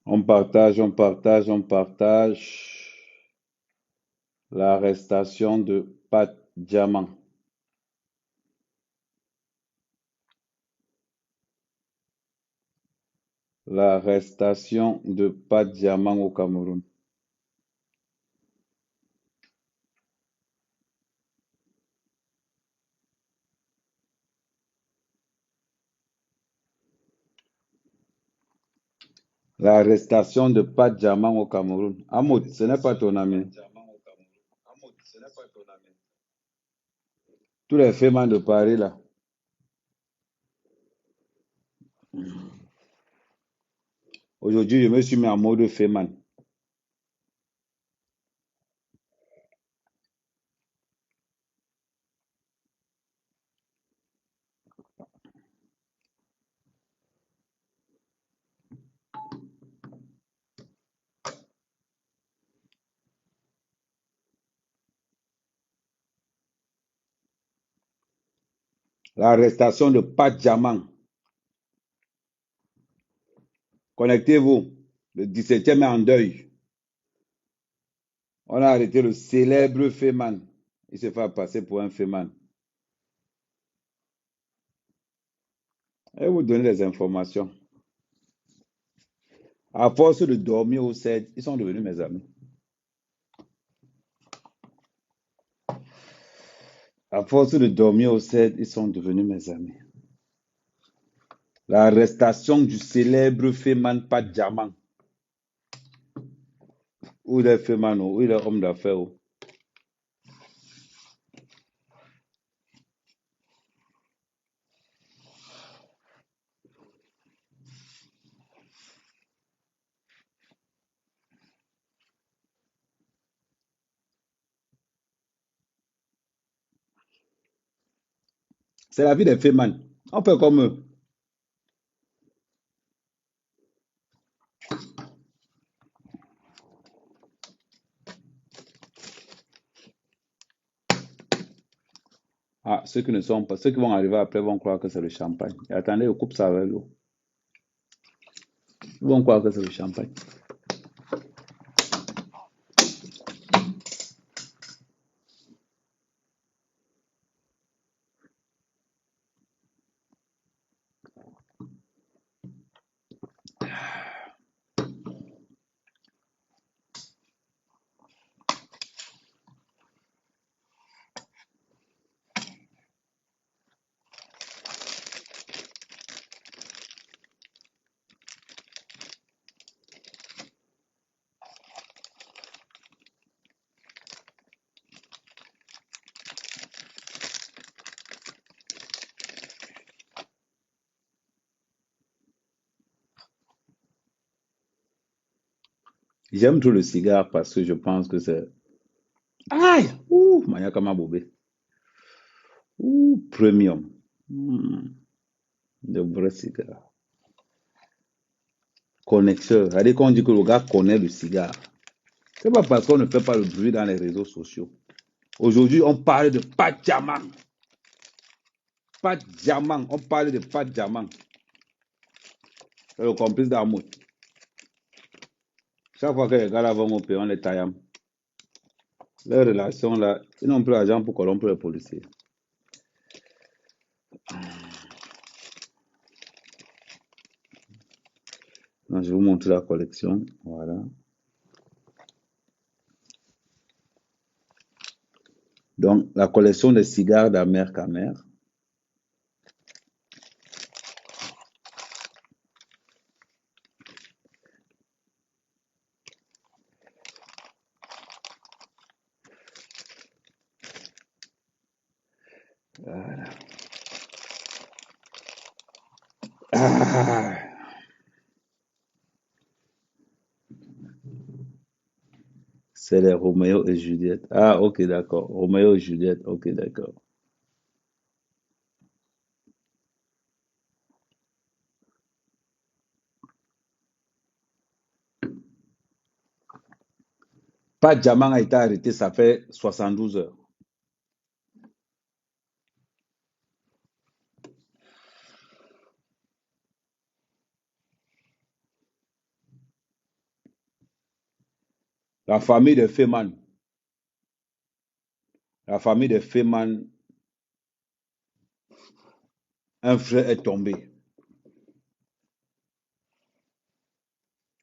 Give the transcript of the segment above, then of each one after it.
On partage, on partage, on partage. L'arrestation de Pat Diamant. L'arrestation de Pat Diamant au Cameroun. L'arrestation de Pat Diamant au Cameroun. Hamoud, ce n'est pas ton ami. Tous les fémins de Paris, là. Aujourd'hui, je me suis mis en mode féman. L'arrestation de Pat Diamant. Connectez-vous. Le 17e est en deuil. On a arrêté le célèbre féman. Il se fait passer pour un féman. Et vous donner des informations. À force de dormir au CED, ils sont devenus mes amis. À force de dormir au CED, ils sont devenus mes amis. L'arrestation du célèbre féman Pat Diamant. Où il est féman, où il est homme d'affaires. C'est la vie des féman. On fait comme eux. Ah, ceux qui ne sont pas, ceux qui vont arriver après vont croire que c'est le champagne. Et attendez, je coupe ça avec l'eau. Ils vont croire que c'est le champagne. J'aime tout le cigare parce que je pense que c'est. Aïe! Ouh, Mayakama Bobé. Ouh, premium. De vrai cigare. Connaisseur. C'est-à-dire qu'on dit que le gars connaît le cigare. C'est pas parce qu'on ne fait pas le bruit dans les réseaux sociaux. Aujourd'hui, on parle de Pat Diamant. Pat Diamant. On parle de Pat Diamant. C'est le complice d'Amout. Chaque fois que les gars là vont au pays, on les taille. Leurs relations là, ils n'ont plus l'argent pour corrompre les policiers. Donc, je vais vous montrer la collection. Voilà. Donc, la collection des cigares d'Amer Kamer. Voilà. Ah, c'est les Roméo et Juliette. Ah, ok, d'accord. Roméo et Juliette, ok, d'accord. Pas Diamant a été arrêté, ça fait 72 heures. La famille de Feman, la famille de Feman, un frère est tombé.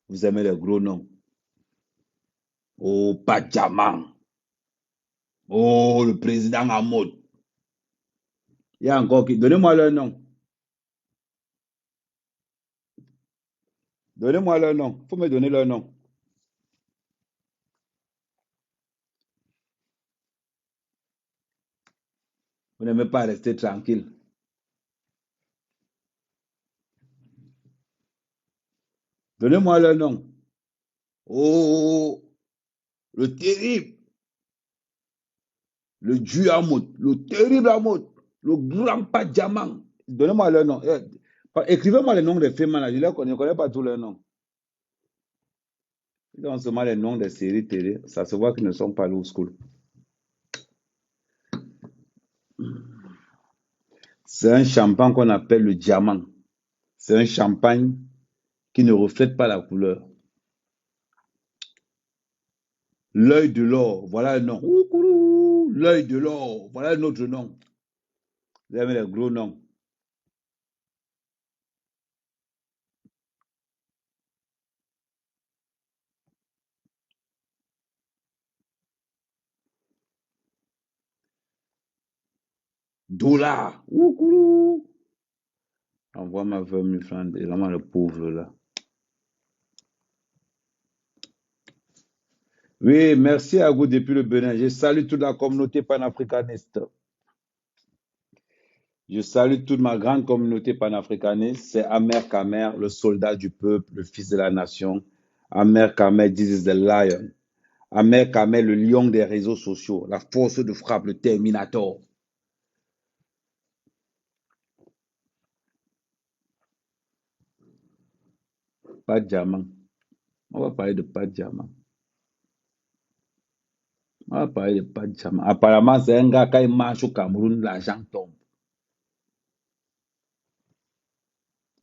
Vous aimez les gros noms. Oh, Padjaman. Oh, le président Hamoud. Il y a encore qui. Donnez-moi leur nom. Donnez-moi leur nom. Il faut me donner leur nom. Vous n'aimez pas rester tranquille. Donnez-moi leur nom. Oh, le terrible. Le Dieu Hamoud. Le terrible Hamoud. Le grand Padjaman. Donnez-moi leur nom. Écrivez-moi les noms des films. Je ne connais pas tous leurs noms. Ils ont seulement les noms des séries télé. Ça se voit qu'ils ne sont pas low school. C'est un champagne qu'on appelle le diamant. C'est un champagne qui ne reflète pas la couleur. L'œil de l'or, voilà le nom. L'œil de l'or, voilà notre nom. Vous avez les gros noms. Dollar. Envoie-moi 20 000 francs. Et vraiment le pauvre là. Oui, merci à vous depuis le Bénin. Je salue toute la communauté panafricaniste. Je salue toute ma grande communauté panafricaniste. C'est Amer Kamer, le soldat du peuple, le fils de la nation. Amer Kamer, this is the lion. Amer Kamer, le lion des réseaux sociaux, la force de frappe, le Terminator. Pas de diamant. On va parler de pas de diamant. On va parler de pas de diamant. Apparemment, c'est un gars, quand il marche au Cameroun, l'argent tombe.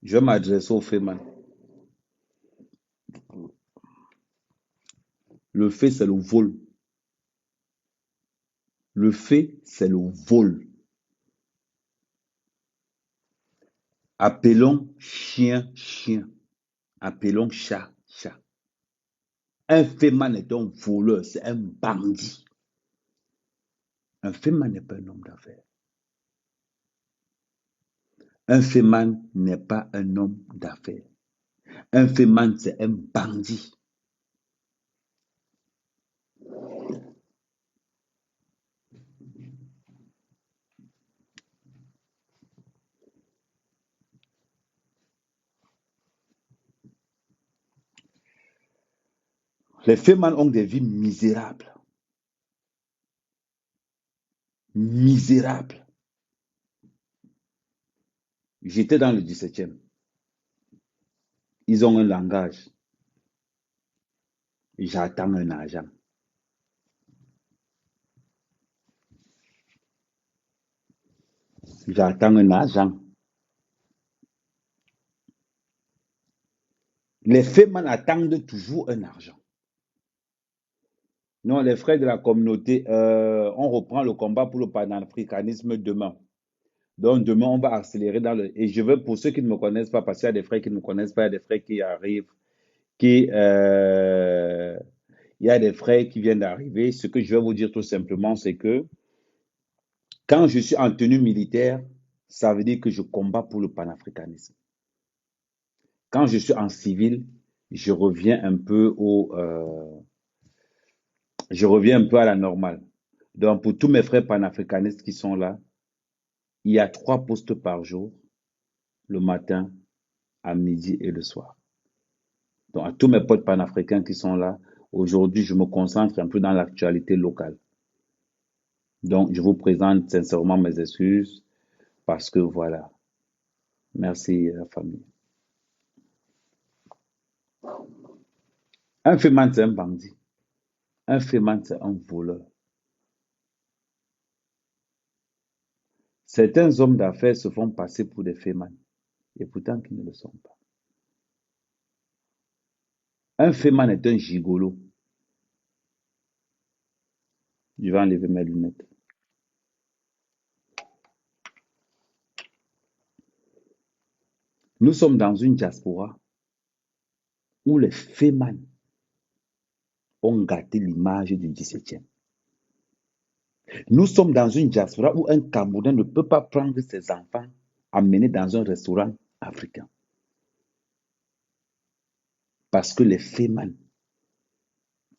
Je vais m'adresser au Féman. Le fait, c'est le vol. Le fait, c'est le vol. Appelons chien, chien. Appelons chat, chat. Un Féman est un voleur, c'est un bandit. Un Féman n'est pas un homme d'affaires. Un Féman n'est pas un homme d'affaires. Un Féman, c'est un bandit. Les Féman ont des vies misérables. Misérables. J'étais dans le 17e. Ils ont un langage. J'attends un argent. J'attends un argent. Les Féman attendent toujours un argent. Non, les frères de la communauté, on reprend le combat pour le panafricanisme demain. Donc demain, on va accélérer dans le... Et je veux, pour ceux qui ne me connaissent pas, parce qu'il y a des frères qui ne me connaissent pas, il y a des frères qui arrivent, qui... il y a des frères qui viennent d'arriver. Ce que je vais vous dire tout simplement, c'est que quand je suis en tenue militaire, ça veut dire que je combats pour le panafricanisme. Quand je suis en civil, je reviens un peu je reviens un peu à la normale. Donc, pour tous mes frères panafricanistes qui sont là, il y a 3 postes par jour, le matin, à midi et le soir. Donc, à tous mes potes panafricains qui sont là, aujourd'hui, je me concentre un peu dans l'actualité locale. Donc, je vous présente sincèrement mes excuses parce que voilà. Merci, la famille. Un féman, c'est un bandit. Un féman, c'est un voleur. Certains hommes d'affaires se font passer pour des fémans et pourtant qu'ils ne le sont pas. Un féman est un gigolo. Je vais enlever mes lunettes. Nous sommes dans une diaspora où les fémans ont gâté l'image du 17e. Nous sommes dans une diaspora où un Camerounais ne peut pas prendre ses enfants, amener dans un restaurant africain. Parce que les fémans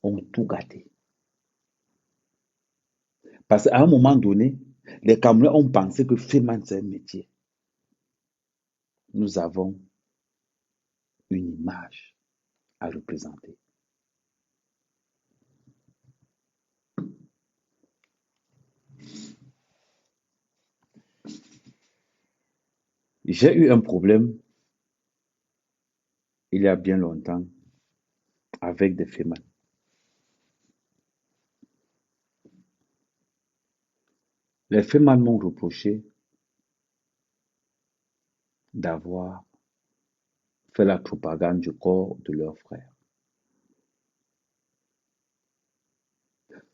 ont tout gâté. Parce qu'à un moment donné, les Camerounais ont pensé que féman, c'est un métier. Nous avons une image à représenter. J'ai eu un problème il y a bien longtemps avec des fémans. Les fémans m'ont reproché d'avoir fait la propagande du corps de leur frère.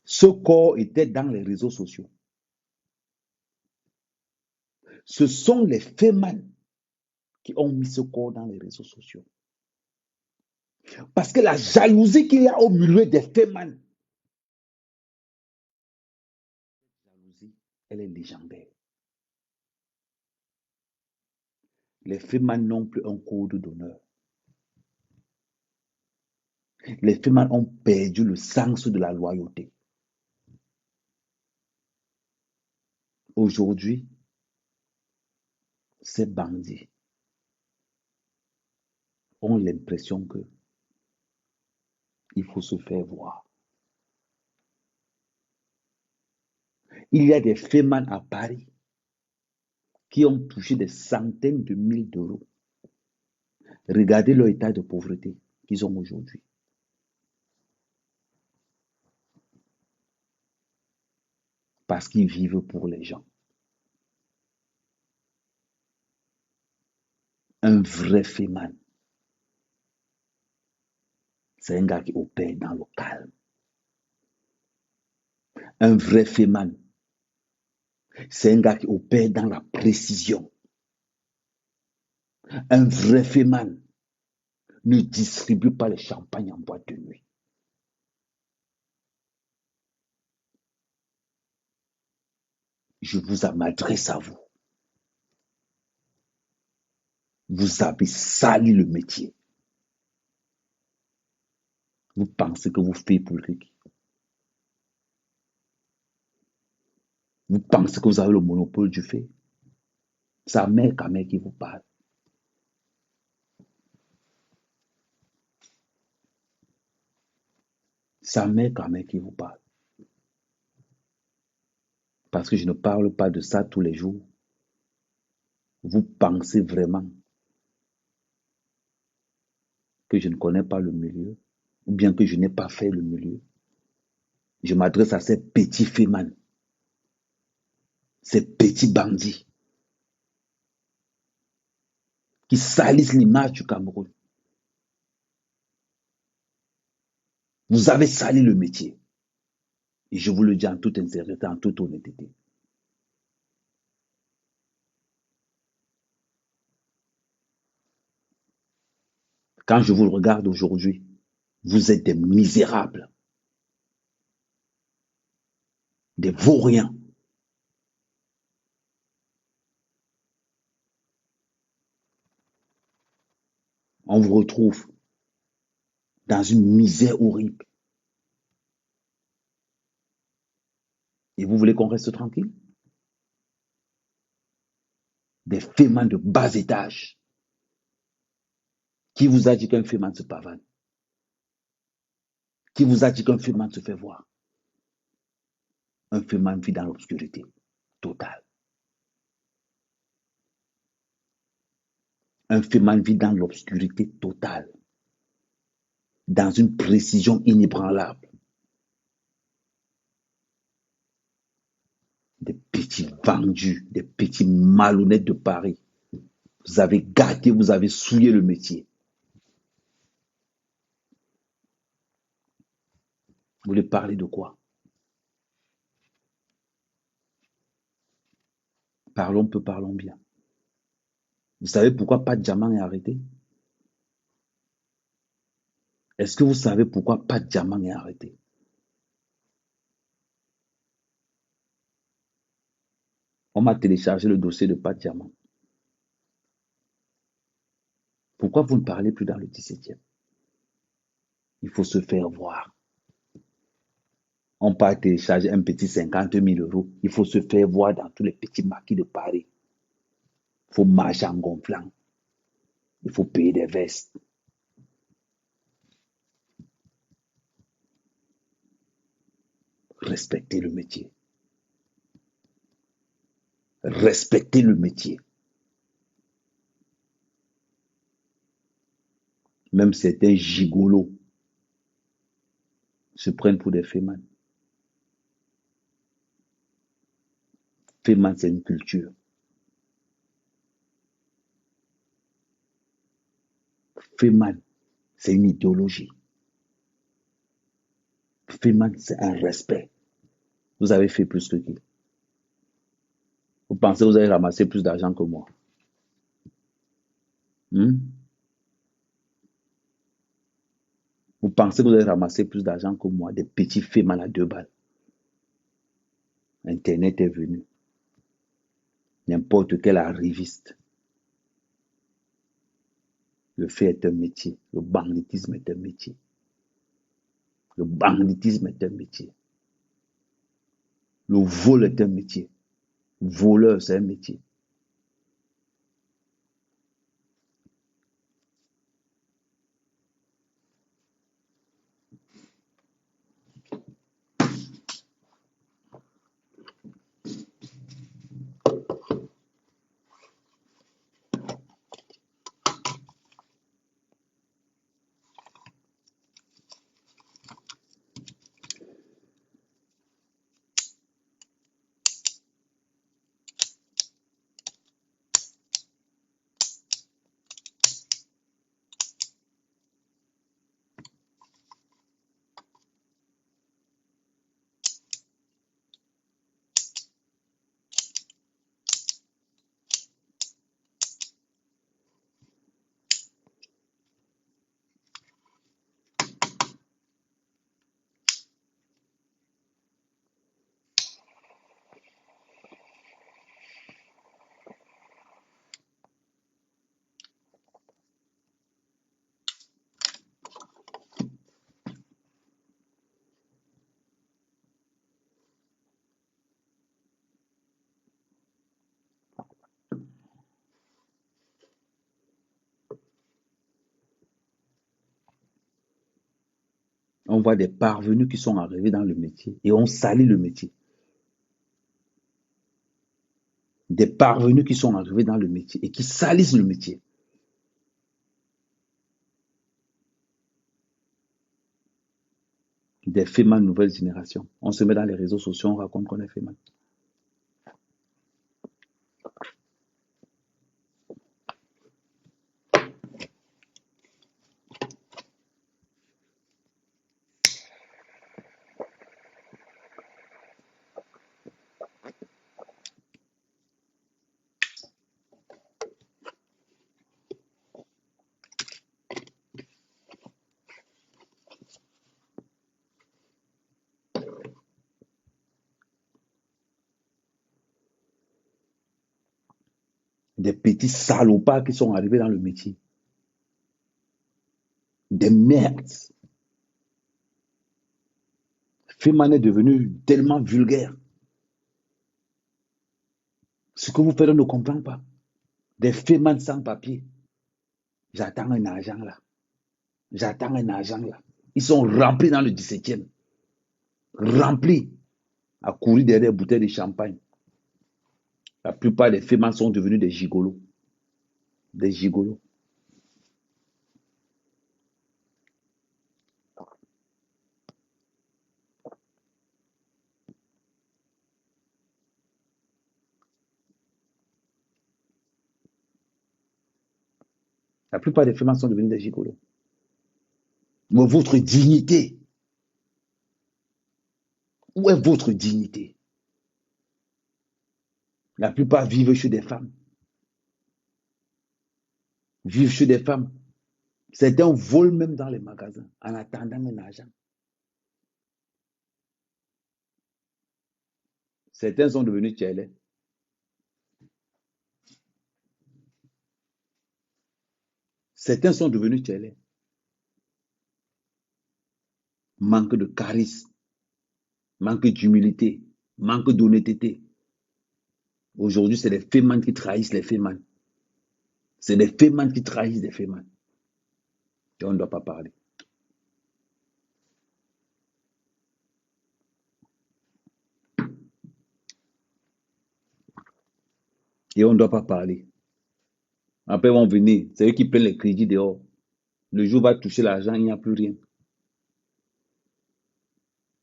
Ce corps était dans les réseaux sociaux. Ce sont les fémans qui ont mis ce corps dans les réseaux sociaux. Parce que la jalousie qu'il y a au milieu des fémans, elle est légendaire. Les fémans n'ont plus un code d'honneur. Les fémans ont perdu le sens de la loyauté. Aujourd'hui, ces bandits ont l'impression que il faut se faire voir. Il y a des fémans à Paris qui ont touché des centaines de milliers d'euros. Regardez leur état de pauvreté qu'ils ont aujourd'hui. Parce qu'ils vivent pour les gens. Un vrai féman, c'est un gars qui opère dans le calme. Un vrai féman, c'est un gars qui opère dans la précision. Un vrai féman ne distribue pas le champagne en boîte de nuit. Je m'adresse à vous. Vous avez sali le métier. Vous pensez que vous faites politique. Vous pensez que vous avez le monopole du fait. C'est Ahmed Kamel qui vous parle. C'est Ahmed Kamel qui vous parle. Parce que je ne parle pas de ça tous les jours. Vous pensez vraiment que je ne connais pas le milieu, ou bien que je n'ai pas fait le milieu. Je m'adresse à ces petits fémans, ces petits bandits qui salissent l'image du Cameroun. Vous avez sali le métier. Et je vous le dis en toute sincérité, en toute honnêteté. Quand je vous regarde aujourd'hui, vous êtes des misérables, des vauriens. On vous retrouve dans une misère horrible. Et vous voulez qu'on reste tranquille? Des fémans de bas étage. Qui vous a dit qu'un féman se pavane? Qui vous a dit qu'un féman se fait voir? Un féman vit dans l'obscurité totale. Un féman vit dans l'obscurité totale, dans une précision inébranlable. Des petits vendus, des petits malhonnêtes de Paris. Vous avez gâté, vous avez souillé le métier. Vous voulez parler de quoi? Parlons peu, parlons bien. Vous savez pourquoi Pat Diamant est arrêté? Est-ce que vous savez pourquoi Pat Diamant est arrêté? On m'a téléchargé le dossier de Pat Diamant. Pourquoi vous ne parlez plus dans le 17e? Il faut se faire voir. On peut télécharger un petit 50 000 euros. Il faut se faire voir dans tous les petits maquis de Paris. Il faut marcher en gonflant. Il faut payer des vestes. Respectez le métier. Respectez le métier. Même certains gigolos se prennent pour des fémans. Féman, c'est une culture. Féman, c'est une idéologie. Féman, c'est un respect. Vous avez fait plus que qui? Vous pensez que vous avez ramassé plus d'argent que moi? Vous pensez que vous avez ramassé plus d'argent que moi? Des petits Féman à 2 balles. Internet est venu. N'importe quel arriviste. Le fait est un métier. Le banditisme est un métier. Le banditisme est un métier. Le vol est un métier. Voleur, c'est un métier. On voit des parvenus qui sont arrivés dans le métier et on salit le métier. Des parvenus qui sont arrivés dans le métier et qui salissent le métier. Des fémans nouvelle génération. On se met dans les réseaux sociaux, on raconte qu'on est féman. Des petits salopards qui sont arrivés dans le métier. Des merdes. Féman est devenu tellement vulgaire. Ce que vous faites, on ne comprend pas. Des fémans sans papier. J'attends un argent là. J'attends un argent là. Ils sont remplis dans le 17e. Remplis. À courir derrière des bouteilles de champagne. La plupart des fémans sont devenus des gigolos. Des gigolos. La plupart des fémans sont devenus des gigolos. Mais votre dignité, où est votre dignité? La plupart vivent chez des femmes. Vivent chez des femmes. Certains volent même dans les magasins en attendant un argent. Certains sont devenus tchèlés. Certains sont devenus tchèlés. Manque de charisme, manque d'humilité, manque d'honnêteté. Aujourd'hui, c'est les fémans qui trahissent les fémans. C'est les fémans qui trahissent les fémans. Et on ne doit pas parler. Et on ne doit pas parler. Après, ils vont venir. C'est eux qui prennent les crédits dehors. Le jour où va toucher l'argent, il n'y a plus rien.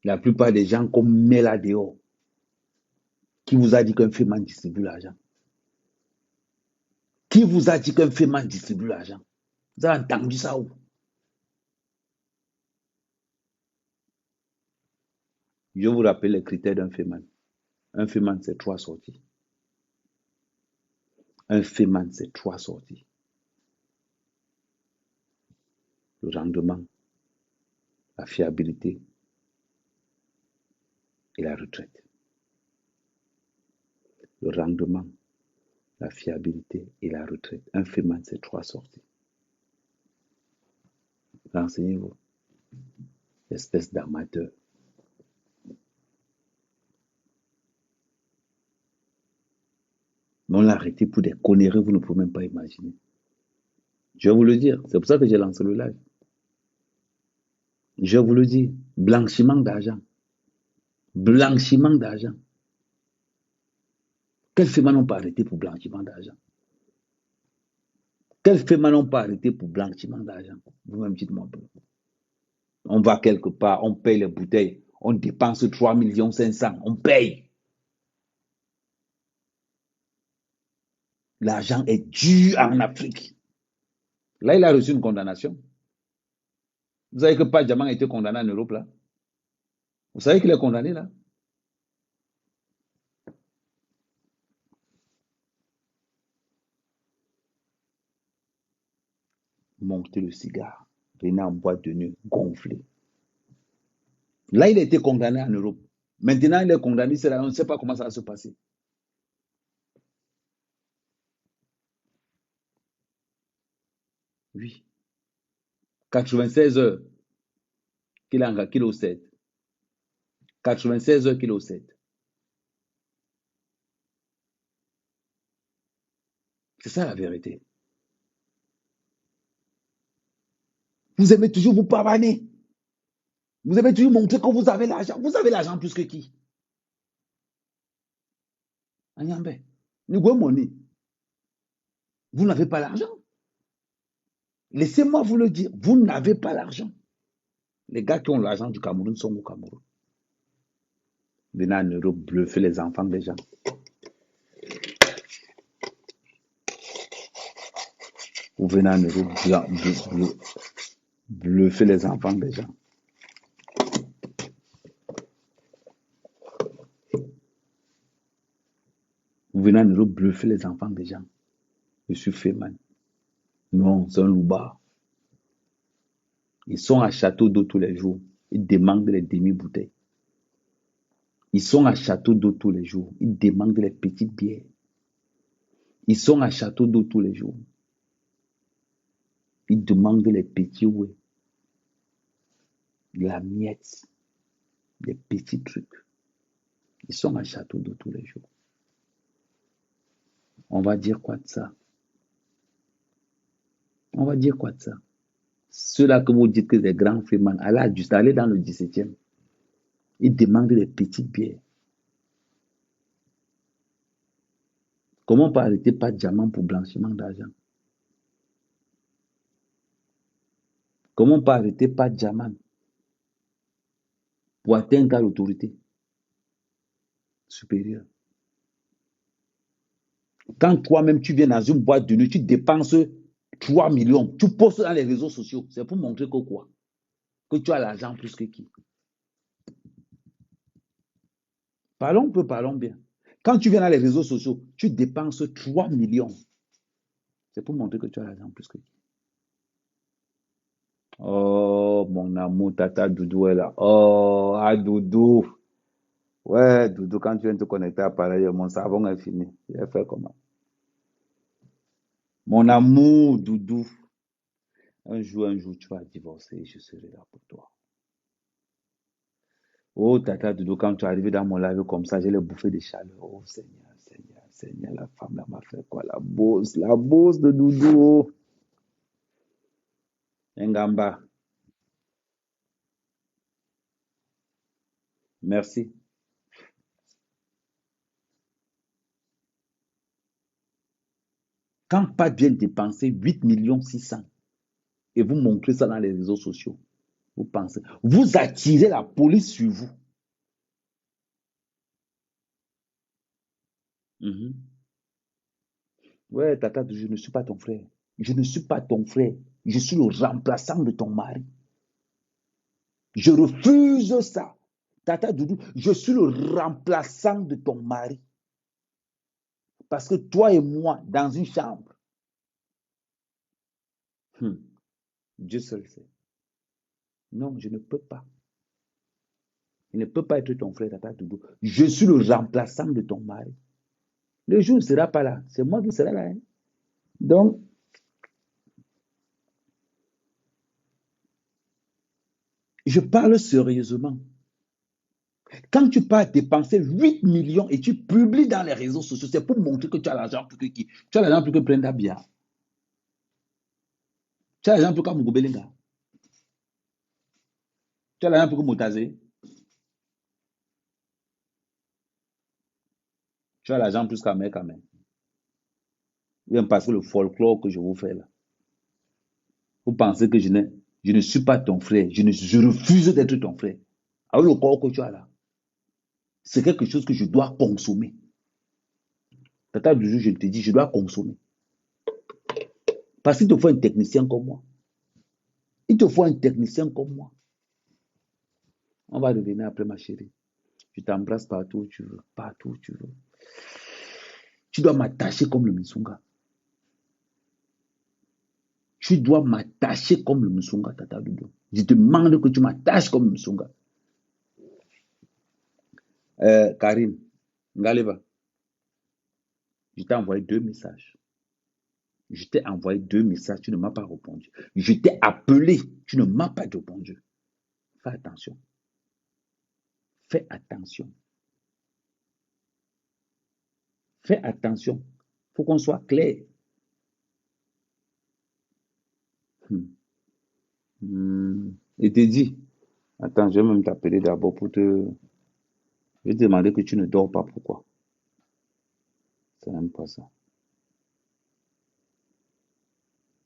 La plupart des gens qu'on met là dehors, qui vous a dit qu'un féman distribue l'argent? Qui vous a dit qu'un féman distribue l'argent? Vous avez entendu ça où? Je vous rappelle les critères d'un féman. Un féman, c'est 3 sorties. Un féman, c'est 3 sorties. Le rendement, la fiabilité et la retraite. Le rendement, la fiabilité et la retraite. Un féman, c'est 3 sorties. Renseignez-vous. Espèce d'amateur. Mais on l'a arrêté pour des conneries, vous ne pouvez même pas imaginer. Je vais vous le dire. C'est pour ça que j'ai lancé le live. Je vais vous le dire. Blanchiment d'argent. Blanchiment d'argent. Quels fémins n'ont pas arrêté pour blanchiment d'argent? Quels fémins n'ont pas arrêté pour blanchiment d'argent? Vous-même dites-moi. On va quelque part, on paye les bouteilles, on dépense 3 500 000, on paye. L'argent est dû en Afrique. Là, il a reçu une condamnation. Vous savez que Padjaman a été condamné en Europe, là? Vous savez qu'il est condamné, là? Montez le cigare, venez en boîte de nuit, gonflé. Là, il a été condamné en Europe. Maintenant, il est condamné, c'est là, on ne sait pas comment ça va se passer. Oui. 96 heures qu'il a qu'il au 7. 96 heures qu'il au 7. C'est ça la vérité. Vous aimez toujours vous pavaner. Vous aimez toujours montrer que vous avez l'argent. Vous avez l'argent plus que qui? Anyambe. Vous n'avez pas l'argent. Laissez-moi vous le dire. Vous n'avez pas l'argent. Les gars qui ont l'argent du Cameroun sont au Cameroun. Venez en Europe bluffer les enfants des gens. Vous venez en Europe bluffer les enfants des gens. Vous venez en Europe bluffer les enfants des gens. Je suis Féman. Non, c'est un louba. Ils sont à Château d'eau tous les jours. Ils demandent les demi-bouteilles. Ils sont à Château d'eau tous les jours. Ils demandent les petites bières. Ils sont à Château d'eau tous les jours. Ils demandent les petits ouets. La miette. Les petits trucs. Ils sont à Château d'eau tous les jours. On va dire quoi de ça? On va dire quoi de ça? Ceux-là que vous dites que des grands fémans, allez dans le 17e. Ils demandent les petites bières. Comment on peut arrêter pas de diamant pour blanchiment d'argent? Comment on peut arrêter pas de diamant pour atteindre l'autorité supérieure? Quand toi-même tu viens dans une boîte de nuit, tu dépenses 3 millions, tu postes dans les réseaux sociaux, c'est pour montrer que quoi? Que tu as l'argent plus que qui? Parlons peu, parlons bien. Quand tu viens dans les réseaux sociaux, tu dépenses 3 millions. C'est pour montrer que tu as l'argent plus que qui. Oh, mon amour, tata Doudou est là. Oh, ah, Doudou. Ouais, Doudou, quand tu viens te connecter à pareil, mon savon est fini. Je vais faire comment? Mon amour, Doudou. Un jour, tu vas divorcer et je serai là pour toi. Oh, tata Doudou, quand tu es arrivé dans mon live comme ça, j'ai les bouffées de chaleur. Oh, Seigneur, Seigneur, Seigneur, la femme là m'a fait quoi? La bosse de Doudou. Ngamba, merci. Quand Pat vient dépenser 8 millions 600 et vous montrez ça dans les réseaux sociaux, vous pensez, vous attirez la police sur vous. Mhm. Ouais, tata, je ne suis pas ton frère. Je ne suis pas ton frère. Je suis le remplaçant de ton mari. Je refuse ça. Tata Doudou, je suis le remplaçant de ton mari. Parce que toi et moi, dans une chambre, hmm, Dieu seul sait. Non, je ne peux pas. Il ne peut pas être ton frère, Tata Doudou. Je suis le remplaçant de ton mari. Le jour ne sera pas là. C'est moi qui serai là. Hein. Donc, je parle sérieusement. Quand tu pars dépenser 8 millions et tu publies dans les réseaux sociaux, c'est pour montrer que tu as l'argent plus que qui? Tu as l'argent plus que Brenda Bia. Tu as l'argent plus que Mugobelinga. Tu as l'argent plus que Moutazé. Tu as l'argent plus qu'Amé Kamé. Bien parce que le folklore que je vous fais là. Vous pensez que je ne suis pas ton frère. Je refuse d'être ton frère. Alors le corps que tu as là, c'est quelque chose que je dois consommer. Tata du jour, je te dis, je dois consommer. Parce qu'il te faut un technicien comme moi. Il te faut un technicien comme moi. On va revenir après, ma chérie. Je t'embrasse partout où tu veux. Partout où tu veux. Tu dois m'attacher comme le Musunga. Tu dois m'attacher comme le Musunga, Tata Doudou. Je te demande que tu m'attaches comme le Musunga. Karine, Ngaleva, je t'ai envoyé 2 messages. Je t'ai envoyé 2 messages, tu ne m'as pas répondu. Je t'ai appelé, tu ne m'as pas répondu. Fais attention. Fais attention. Fais attention. Il faut qu'on soit clair. Et te dit, attends, je vais même t'appeler d'abord pour te... Je vais te demander que tu ne dors pas. Pourquoi? C'est même pas ça.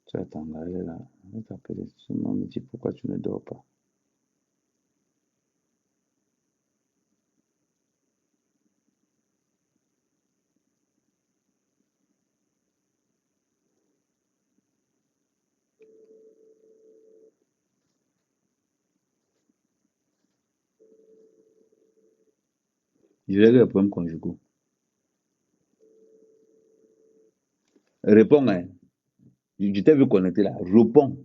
Tu attends, là, elle est là. Je vais t'appeler. Tu me dis pourquoi tu ne dors pas. Je règle les problèmes conjugaux. Réponds, hein. Je t'ai vu connecter là. Réponds.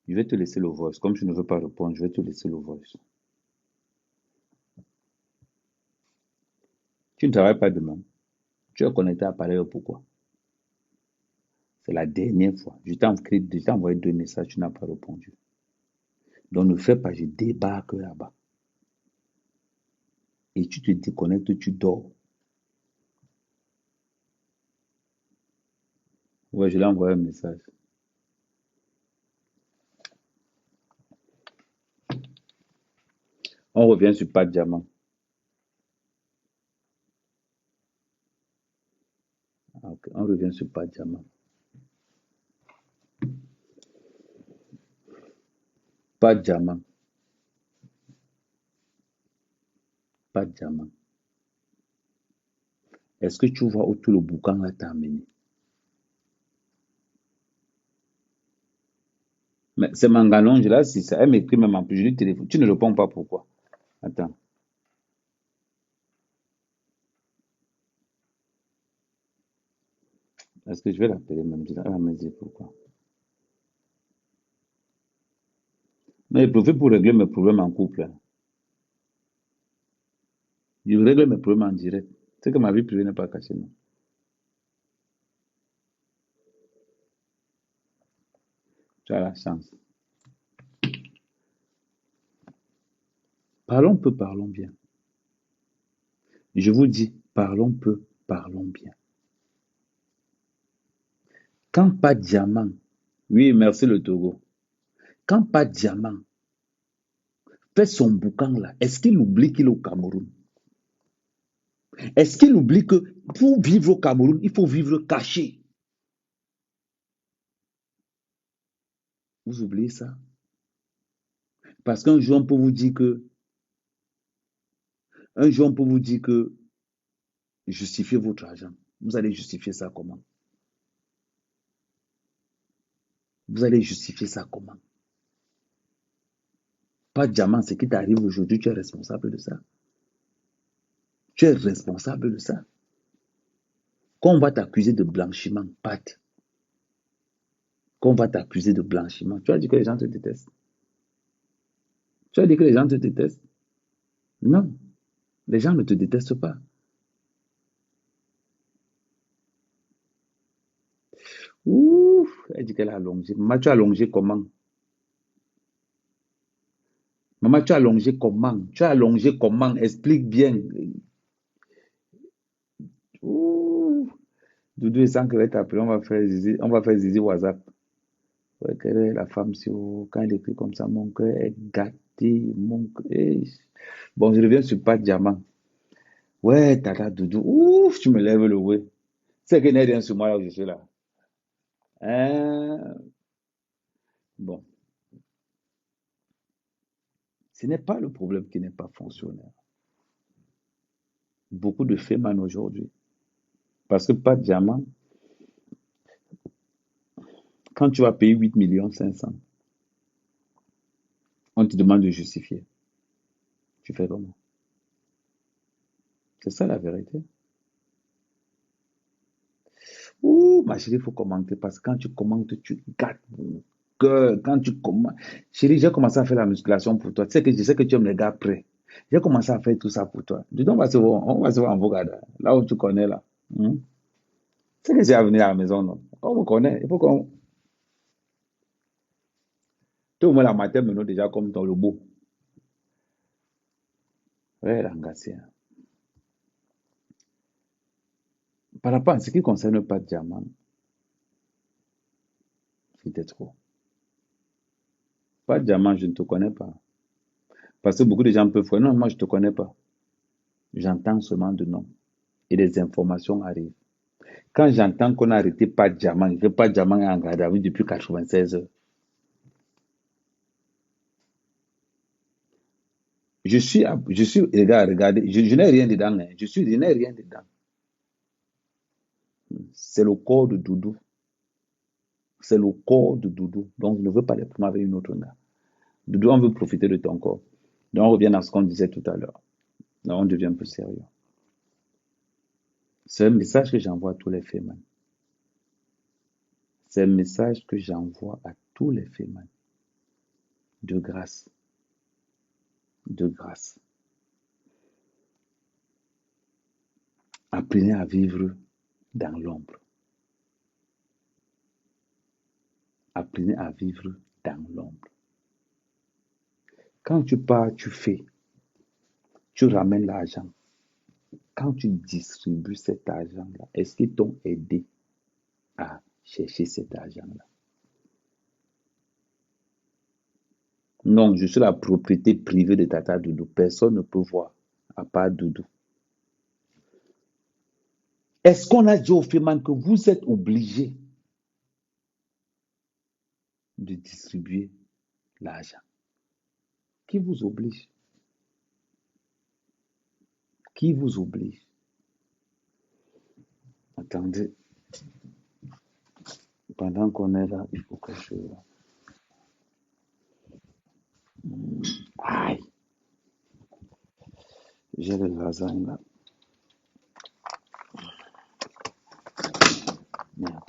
Je vais te laisser le voice. Comme tu ne veux pas répondre, je vais te laisser le voice. Tu ne travailles pas demain. Tu es connecté à pareil pourquoi? C'est la dernière fois. Je t'ai envoyé 2 messages, tu n'as pas répondu. Donc ne fais pas, je débarque là-bas. Et tu te déconnectes, tu dors. Ouais, je l'ai envoyé un message. On revient sur Pas de Diamant. Okay, on revient sur Pas de Diamant. Pas de diamant. Pas de diamant. Est-ce que tu vois où tout le boucan là t'a amené? Mais c'est Mangalonge là, si ça. Elle m'écrit même en plus. Je lui téléphone. Tu ne réponds pas pourquoi? Attends. Est-ce que je vais l'appeler même? Elle va me dire pourquoi. Mais je profite pour régler mes problèmes en couple, hein. Je règle mes problèmes en direct. C'est que ma vie privée n'est pas cachée, non. Tu as la chance. Parlons peu, parlons bien. Je vous dis, parlons peu, parlons bien. Quand pas diamant, oui, merci le Togo. Quand pas diamant fait son boucan là, est-ce qu'il oublie qu'il est au Cameroun? Est-ce qu'il oublie que pour vivre au Cameroun, il faut vivre caché? Vous oubliez ça? Parce qu'un jour, on peut vous dire que, un jour, on peut vous dire que justifiez votre argent. Vous allez justifier ça comment? Vous allez justifier ça comment? Pas diamant, ce qui t'arrive aujourd'hui, tu es responsable de ça. Tu es responsable de ça. Quand on va t'accuser de blanchiment, Pat, quand on va t'accuser de blanchiment, tu as dit que les gens te détestent. Tu as dit que les gens te détestent. Non, les gens ne te détestent pas. Ouf, elle dit qu'elle a allongé. Maman, tu as allongé comment? Maman, tu as allongé comment? Tu as allongé comment? Explique bien. Ouh. Doudou et sans que t'appeler, on va faire zizi WhatsApp. Ouais, quelle est la femme sur quand elle écrit comme ça, mon cœur est gâté, mon cœur. Bon, je reviens sur pas de diamant. Ouais, tata Doudou, ouf, tu me lèves le ouais. C'est qu'il n'y a rien sur moi là où je suis là. Hein? Bon, ce n'est pas le problème qui n'est pas fonctionnel. Beaucoup de faits aujourd'hui. Parce que pas de diamant, quand tu vas payer 8 millions 500, on te demande de justifier. Tu fais comment? C'est ça la vérité. Ouh, ma chérie, il faut commenter parce que quand tu commentes, tu gâtes mon cœur. Quand tu commentes. Chérie, j'ai commencé à faire la musculation pour toi. Tu sais que je sais que tu aimes les gars prêts. J'ai commencé à faire tout ça pour toi. Dis donc, on va se voir en Bogada, là où tu connais là. Hmm? C'est que j'ai à venir à la maison, non? On me connaît. Il faut qu'on. Tout le monde la matin, maintenant déjà comme dans le beau. Ouais, l'angassé. Par rapport à ce qui concerne pas de diamant, c'était trop. Pas de diamant, je ne te connais pas. Parce que beaucoup de gens peuvent faire, non, moi je ne te connais pas. J'entends seulement de nom. Et des informations arrivent. Quand j'entends qu'on a arrêté pas de diamant, et que pas de diamant est en garde à vue depuis 96 heures, regarde, regardez, je n'ai rien dedans, hein. Je n'ai rien dedans. C'est le corps de Doudou. C'est le corps de Doudou. Donc, je ne veux pas les prendre avec une autre gars. Doudou, on veut profiter de ton corps. Donc, on revient à ce qu'on disait tout à l'heure. Donc, on devient un peu sérieux. C'est un message que j'envoie à tous les femmes. C'est un message que j'envoie à tous les femmes. De grâce. De grâce. Apprenez à vivre dans l'ombre. Apprenez à vivre dans l'ombre. Quand tu pars, tu fais, tu ramènes l'argent. Quand tu distribues cet argent-là, est-ce qu'ils t'ont aidé à chercher cet argent-là? Non, je suis la propriété privée de Tata Doudou. Personne ne peut voir, à part Doudou. Est-ce qu'on a dit au Féman que vous êtes obligé de distribuer l'argent? Qui vous oblige? Qui vous oblige? Attendez, pendant qu'on est là, il faut que je... Aïe, j'ai le lasagne là. Merde.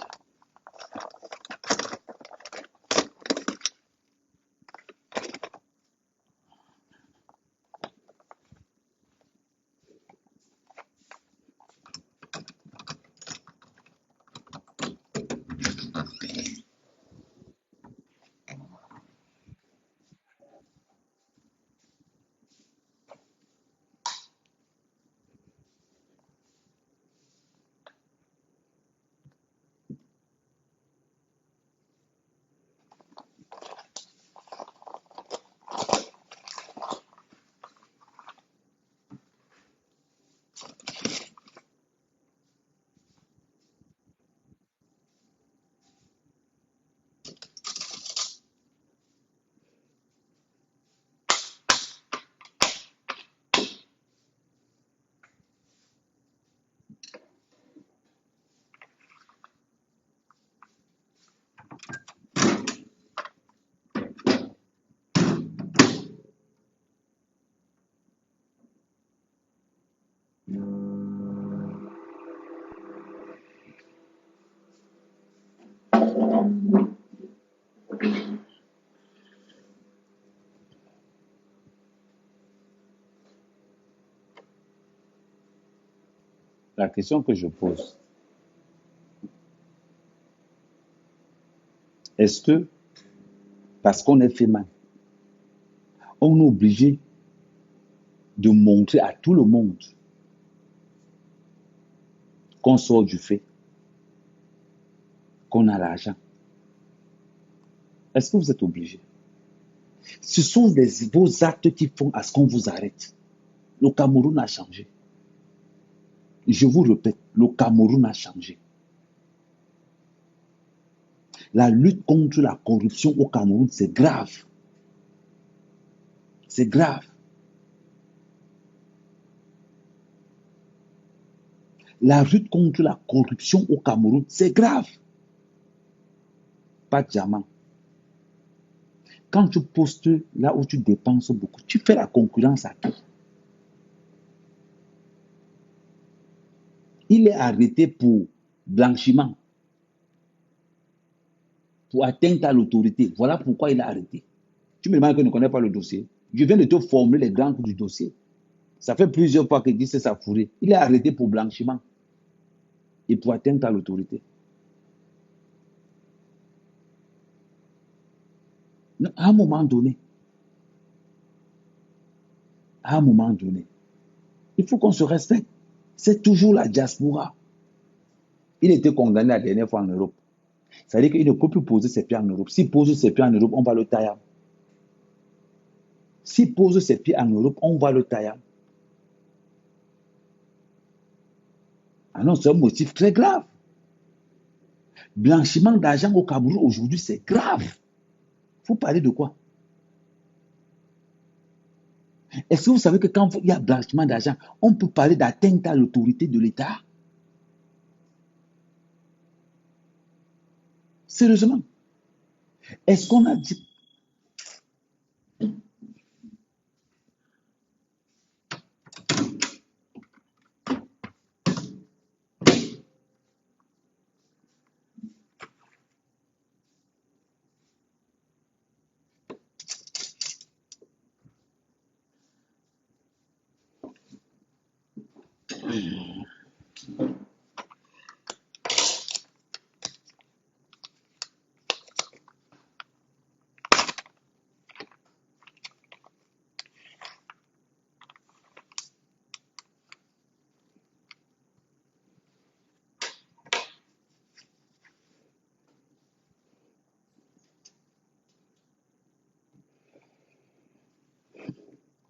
La question que je pose, est-ce que parce qu'on est fait mal, on est obligé de montrer à tout le monde qu'on sort du fait, qu'on a l'argent? Est-ce que vous êtes obligé? Ce sont vos actes qui font à ce qu'on vous arrête. Le Cameroun a changé. Je vous répète, le Cameroun a changé. La lutte contre la corruption au Cameroun, c'est grave. C'est grave. La lutte contre la corruption au Cameroun, c'est grave. Pas de diamant. Quand tu postes là où tu dépenses beaucoup, tu fais la concurrence à qui? Il est arrêté pour blanchiment, pour atteinte à l'autorité. Voilà pourquoi il est arrêté. Tu me demandes que je ne connais pas le dossier. Je viens de te formuler les grands coups du dossier. Ça fait plusieurs fois qu'il dit c'est sa fourrée. Il est arrêté pour blanchiment et pour atteinte à l'autorité. À un moment donné, il faut qu'on se respecte. C'est toujours la diaspora. Il était condamné la dernière fois en Europe. Ça veut dire qu'il ne peut plus poser ses pieds en Europe. S'il pose ses pieds en Europe, on va le tailler. S'il pose ses pieds en Europe, on va le tailler. Ah non, c'est un motif très grave. Blanchiment d'argent au Cameroun aujourd'hui, c'est grave. Il faut parler de quoi? Est-ce que vous savez que quand il y a blanchiment d'argent, on peut parler d'atteinte à l'autorité de l'État? Sérieusement. Est-ce qu'on a dit...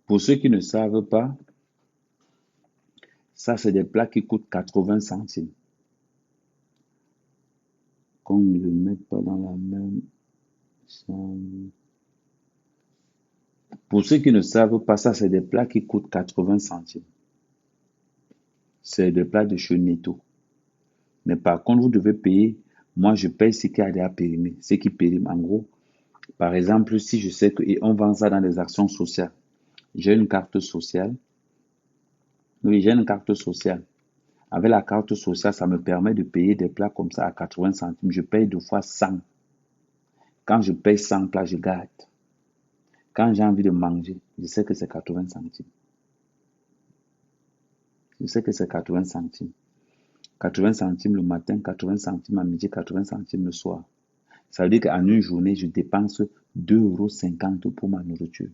Pour ceux qui ne savent pas, ça c'est des plats qui coûtent 80 centimes. Qu'on ne le mette pas dans la même chambre. Pour ceux qui ne savent pas, ça c'est des plats qui coûtent 80 centimes. C'est des plats de chez Netto. Mais par contre, vous devez payer. Moi, je paye ce qui a déjà périmé. Ce qui périme, en gros. Par exemple, si je sais qu'on vend ça dans des actions sociales, j'ai une carte sociale. Oui, j'ai une carte sociale. Avec la carte sociale, ça me permet de payer des plats comme ça à 80 centimes. Je paye 2 fois 100. Quand je paye 100 plats, je garde. Quand j'ai envie de manger, je sais que c'est 80 centimes. Je sais que c'est 80 centimes. 80 centimes le matin, 80 centimes à midi, 80 centimes le soir. Ça veut dire qu'en une journée, je dépense 2,50 € pour ma nourriture.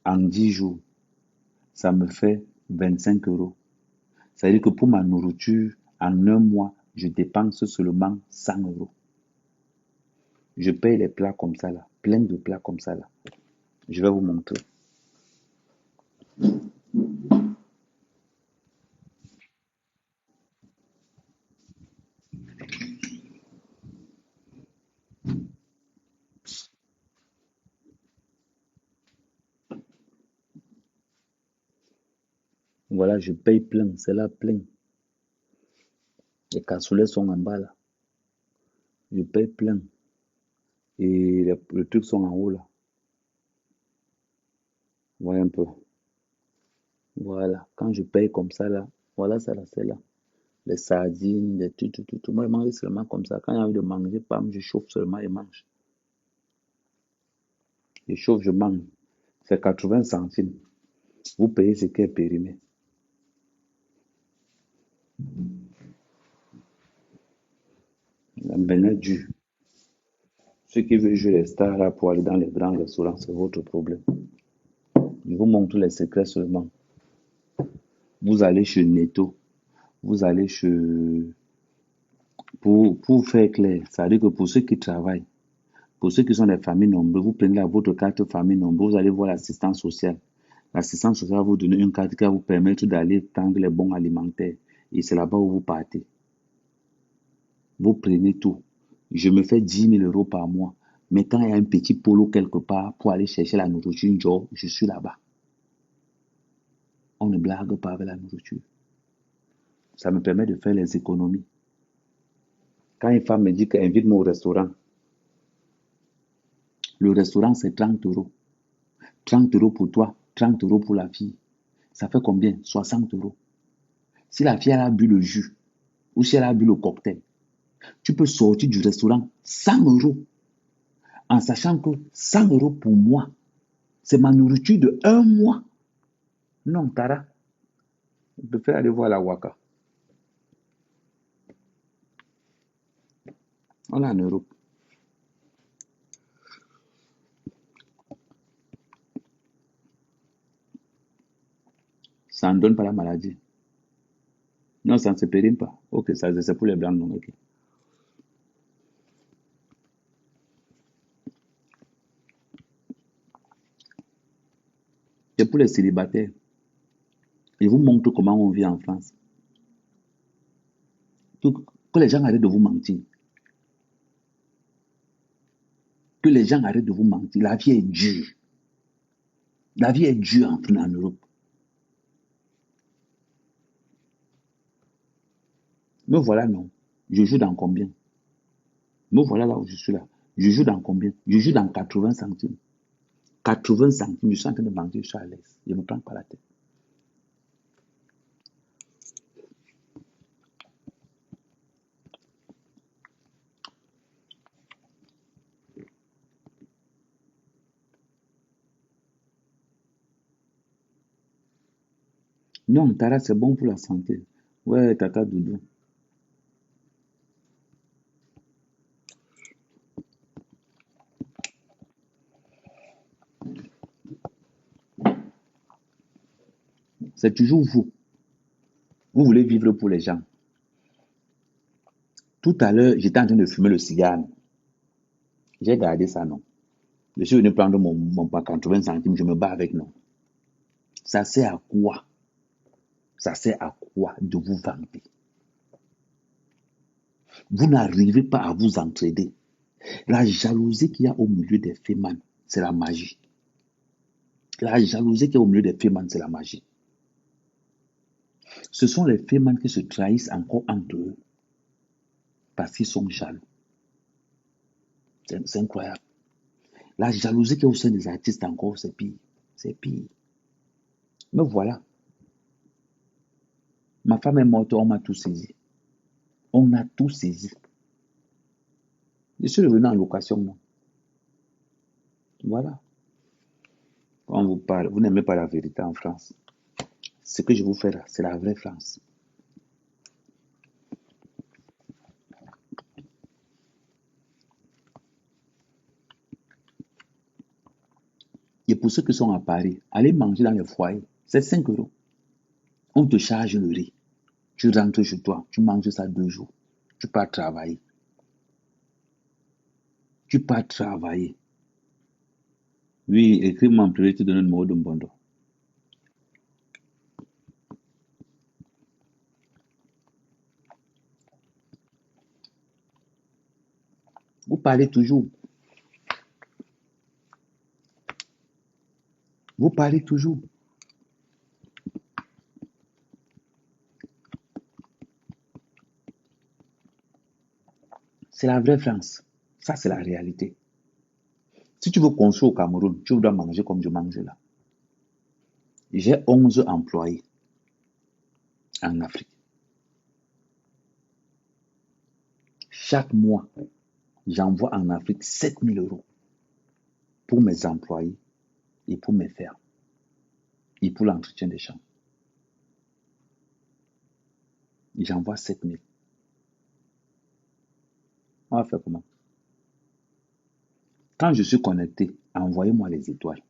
En 10 jours, ça me fait 25 €. Ça veut dire que pour ma nourriture, en un mois, je dépense seulement 100 €. Je paye les plats comme ça là, plein de plats comme ça là. Je vais vous montrer. Voilà, je paye plein, c'est là plein. Les cassoulets sont en bas là. Je paye plein. Et les trucs sont en haut là. Voilà un peu. Voilà. Quand je paye comme ça là, voilà ça là, c'est là. Les sardines, les tout. Moi, je mange seulement comme ça. Quand j'ai envie de manger, pam, je chauffe seulement et mange. Je chauffe, je mange. C'est 80 centimes. Vous payez ce qui est périmé. maintenant dur. Ceux qui veulent jouer les stars là pour aller dans les grands restaurants, c'est votre problème. Je vous montre les secrets seulement. Vous allez chez Netto, vous allez chez... Pour faire clair, ça veut dire que pour ceux qui travaillent, pour ceux qui sont des familles nombreuses, vous prenez votre carte famille nombreuse, vous allez voir l'assistance sociale. L'assistance sociale va vous donner une carte qui va vous permettre d'aller prendre les bons alimentaires. Et c'est là-bas où vous partez. Vous prenez tout. Je me fais 10 000 euros par mois. Mais quand il y a un petit polo quelque part pour aller chercher la nourriture, je suis là-bas. On ne blague pas avec la nourriture. Ça me permet de faire les économies. Quand une femme me dit qu'elle invite-moi au restaurant, le restaurant c'est 30 euros. 30 euros pour toi, 30 euros pour la fille. Ça fait combien? 60 euros. Si la fille elle a bu le jus, ou si elle a bu le cocktail, tu peux sortir du restaurant 100 euros, en sachant que 100 euros pour moi, c'est ma nourriture de un mois. Non, Tara, je préfère aller voir la Waka. On est en Europe. Ça ne donne pas la maladie. Non, ça ne se périme pas. Ok, ça c'est pour les blancs. Donc, ok. C'est pour les célibataires. Je vous montre comment on vit en France. Que les gens arrêtent de vous mentir. Que les gens arrêtent de vous mentir. La vie est dure. La vie est dure en Europe. Me voilà, non. Je joue dans combien? Me voilà là où je suis là. Je joue dans combien? Je joue dans 80 centimes. 80 centimes, je suis en train de manger, je suis à l'aise. Je ne me prends pas la tête. Non, Tara, c'est bon pour la santé. Ouais, Tata Doudou. C'est toujours vous. Vous voulez vivre pour les gens. Tout à l'heure, j'étais en train de fumer le cigare. J'ai gardé ça, non. Je suis venu prendre mon 80 centimes, je me bats avec, non. Ça sert à quoi? Ça sert à quoi de vous vanter? Vous n'arrivez pas à vous entraider. La jalousie qu'il y a au milieu des fémans, c'est la magie. La jalousie qu'il y a au milieu des fémans, c'est la magie. Ce sont les fémans qui se trahissent encore entre eux parce qu'ils sont jaloux. C'est incroyable. La jalousie qu'il y a au sein des artistes encore, c'est pire. C'est pire. Mais voilà. Ma femme est morte, on m'a tout saisi. On a tout saisi. Je suis revenu en location, moi. Voilà. Quand on vous parle, vous n'aimez pas la vérité en France. Ce que je vous fais là, c'est la vraie France. Et pour ceux qui sont à Paris, allez manger dans les foyers. C'est 5 euros. On te charge le riz. Tu rentres chez toi, tu manges ça 2 jours. Tu pars travailler. Tu pars travailler. Oui, écris-moi en privé, tu donnes le numéro de Mbondo. Vous parlez toujours. Vous parlez toujours. C'est la vraie France. Ça, c'est la réalité. Si tu veux construire au Cameroun, tu dois manger comme je mange là. J'ai 11 employés en Afrique. Chaque mois, j'envoie en Afrique 7 000 euros pour mes employés et pour mes fermes et pour l'entretien des champs. J'envoie 7 000. faire comment? Quand je suis connecté, envoyez-moi les étoiles.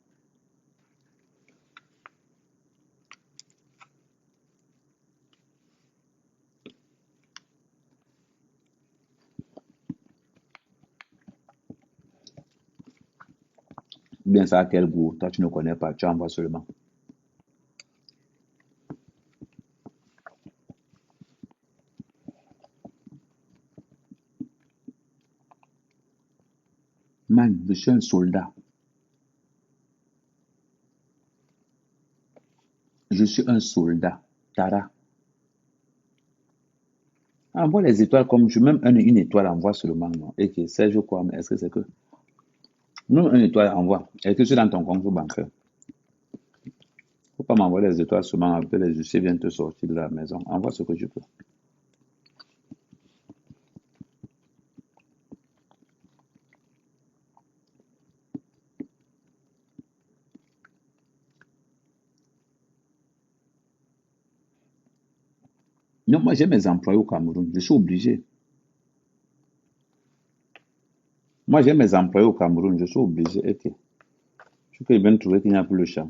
Bien ça a quel goût? Toi, tu ne connais pas, tu envoies seulement. Man, je suis un soldat. Je suis un soldat. Tara. Envoie les étoiles comme je. Même une étoile envoie seulement. Non. Et que Serge quoi, mais est-ce que c'est que. Même une étoile envoie. Est-ce que c'est dans ton compte bancaire? Faut pas m'envoyer les étoiles seulement. Après les huissiers viennent te sortir de la maison. Envoie ce que tu peux. Non, moi j'ai mes employés au Cameroun. Je suis obligé. Moi j'ai mes employés au Cameroun. Je suis obligé. Ok. Je peux bien trouver qu'il n'y a plus le champ.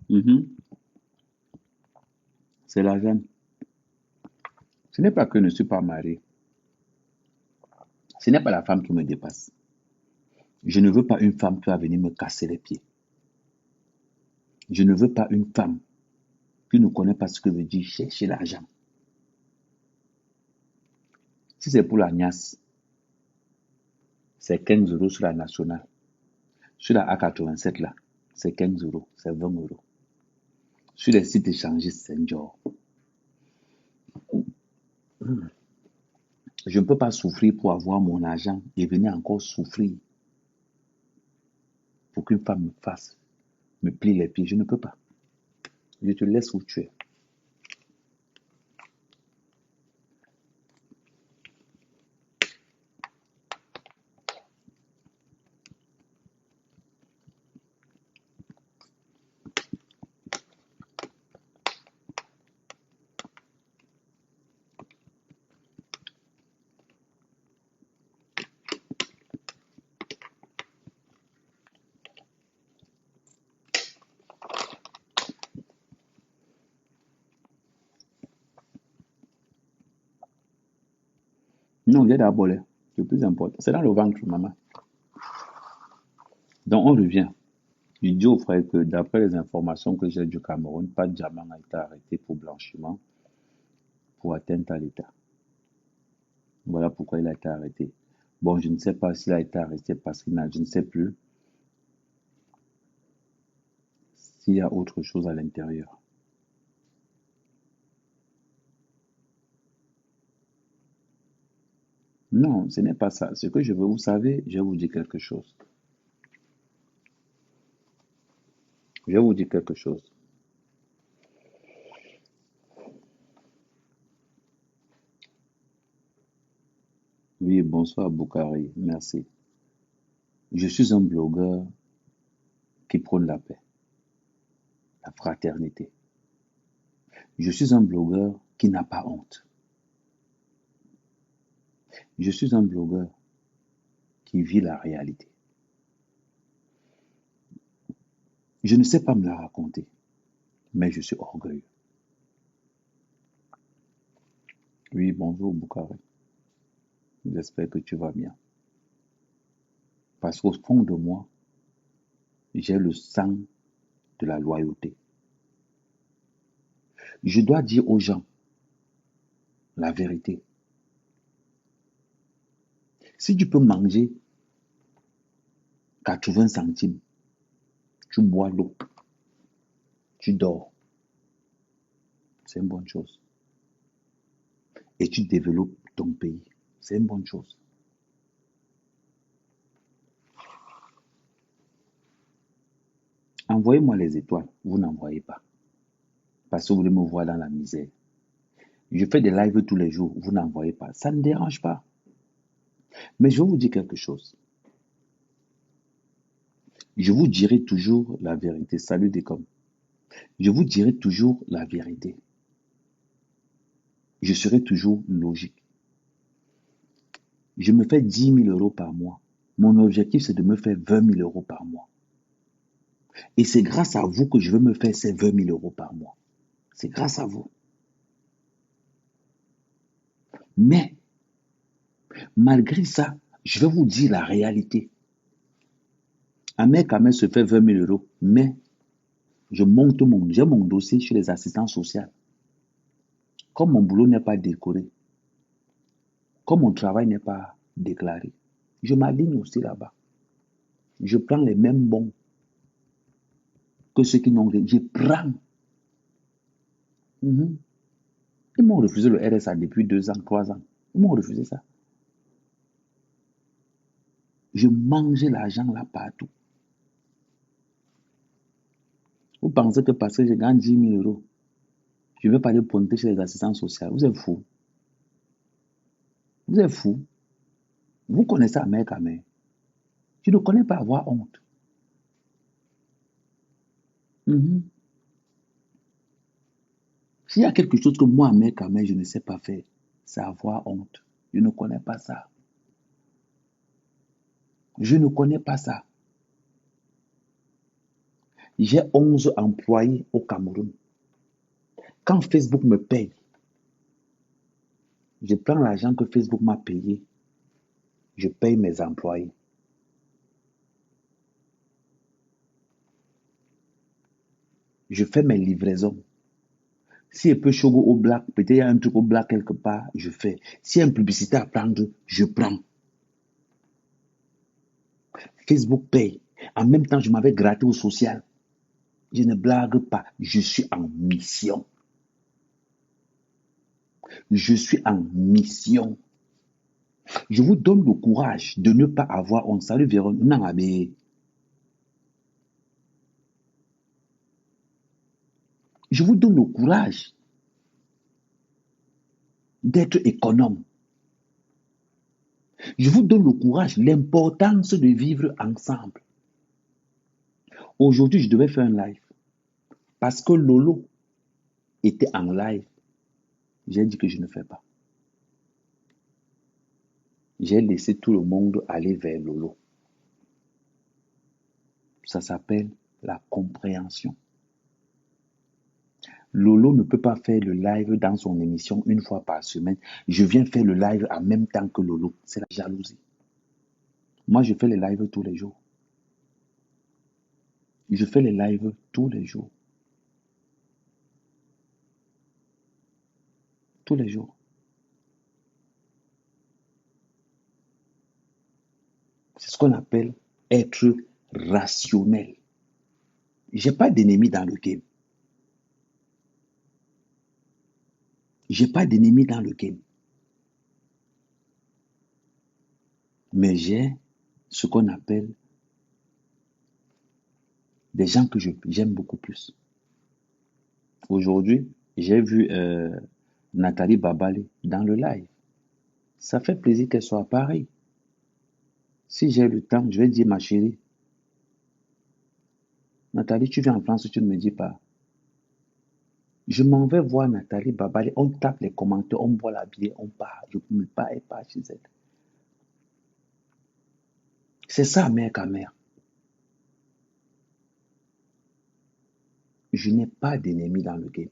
Mhm. C'est l'argent. Ce n'est pas que je ne suis pas marié. Ce n'est pas la femme qui me dépasse. Je ne veux pas une femme qui va venir me casser les pieds. Je ne veux pas une femme qui ne connaît pas ce que veut dire chercher l'argent. Si c'est pour la niasse, c'est 15 euros sur la nationale. Sur la A87 là, c'est 15 euros, c'est 20 euros. Sur les sites échangistes, c'est un jour. Je ne peux pas souffrir pour avoir mon argent et venir encore souffrir pour qu'une femme me fasse, me plie les pieds. Je ne peux pas. Je te laisse où tu es. Non, il y a d'abord, le plus important, c'est dans le ventre, maman. Donc, on revient. Je dis au frère que d'après les informations que j'ai du Cameroun, pas de diamant a été arrêté pour blanchiment, pour atteinte à l'État. Voilà pourquoi il a été arrêté. Bon, je ne sais pas s'il a été arrêté parce qu'il n'a, je ne sais plus s'il y a autre chose à l'intérieur. Non, ce n'est pas ça. Ce que je veux, vous savez, je vais vous dire quelque chose. Je vais vous dire quelque chose. Oui, bonsoir Boukari, merci. Je suis un blogueur qui prône la paix, la fraternité. Je suis un blogueur qui n'a pas honte. Je suis un blogueur qui vit la réalité. Je ne sais pas me la raconter, mais je suis orgueilleux. Oui, bonjour Boukari. J'espère que tu vas bien. Parce qu'au fond de moi, j'ai le sang de la loyauté. Je dois dire aux gens la vérité. Si tu peux manger 80 centimes. Tu bois l'eau. Tu dors. C'est une bonne chose. Et tu développes ton pays. C'est une bonne chose. Envoyez-moi les étoiles. Vous n'envoyez pas. Parce que vous voulez me voir dans la misère. Je fais des lives tous les jours. Vous n'envoyez pas. Ça ne dérange pas. Mais je vais vous dire quelque chose. Je vous dirai toujours la vérité. Salut Décom. Je vous dirai toujours la vérité. Je serai toujours logique. Je me fais 10 000 euros par mois. Mon objectif, c'est de me faire 20 000 euros par mois. Et c'est grâce à vous que je veux me faire ces 20 000 euros par mois. C'est grâce à vous. Mais, malgré ça, je vais vous dire la réalité. Ahmed Kamel se fait 20 000 euros, mais j'ai mon dossier chez les assistants sociaux. Comme mon boulot n'est pas décoré, comme mon travail n'est pas déclaré, je m'aligne aussi là-bas. Je prends les mêmes bons que ceux qui n'ont rien. Je prends. Ils m'ont refusé le RSA depuis 2 ans, 3 ans. Ils m'ont refusé ça. Je mangeais l'argent là partout. Vous pensez que parce que je gagne 10 000 euros, je ne vais pas aller pointer chez les assistants sociaux. Vous êtes fous. Vous êtes fous. Vous connaissez Ahmed Kamel. Tu ne connais pas avoir honte. S'il y a quelque chose que moi, Ahmed Kamel, je ne sais pas faire, c'est avoir honte. Je ne connais pas ça. Je ne connais pas ça. J'ai 11 employés au Cameroun. Quand Facebook me paye, je prends l'argent que Facebook m'a payé, je paye mes employés. Je fais mes livraisons. Si il peut chogo au black, peut-être il y a un truc au black quelque part, je fais. S'il y a une publicité à prendre, je prends. Facebook paye. En même temps, je m'avais gratté au social. Je ne blague pas, je suis en mission. Je suis en mission. Je vous donne le courage de ne pas avoir honte. Salut Véronique. Non, mais je vous donne le courage d'être économe. Je vous donne le courage, l'importance de vivre ensemble. Aujourd'hui, je devais faire un live. Parce que Lolo était en live. J'ai dit que je ne fais pas. J'ai laissé tout le monde aller vers Lolo. Ça s'appelle la compréhension. Lolo ne peut pas faire le live dans son émission une fois par semaine. Je viens faire le live en même temps que Lolo. C'est la jalousie. Moi, je fais les lives tous les jours. Je fais les lives tous les jours. Tous les jours. C'est ce qu'on appelle être rationnel. Je n'ai pas d'ennemis dans le game. J'ai pas d'ennemis dans le game. Mais j'ai ce qu'on appelle des gens que j'aime beaucoup plus. Aujourd'hui, j'ai vu Nathalie Babale dans le live. Ça fait plaisir qu'elle soit à Paris. Si j'ai le temps, je vais dire ma chérie, Nathalie, tu viens en France, tu ne me dis pas. Je m'en vais voir Nathalie Babale, on tape les commentaires, on boit la bière, on part. Je ne peux pas être pas chez elle. C'est ça, mère qu'à mère. Je n'ai pas d'ennemis dans le game.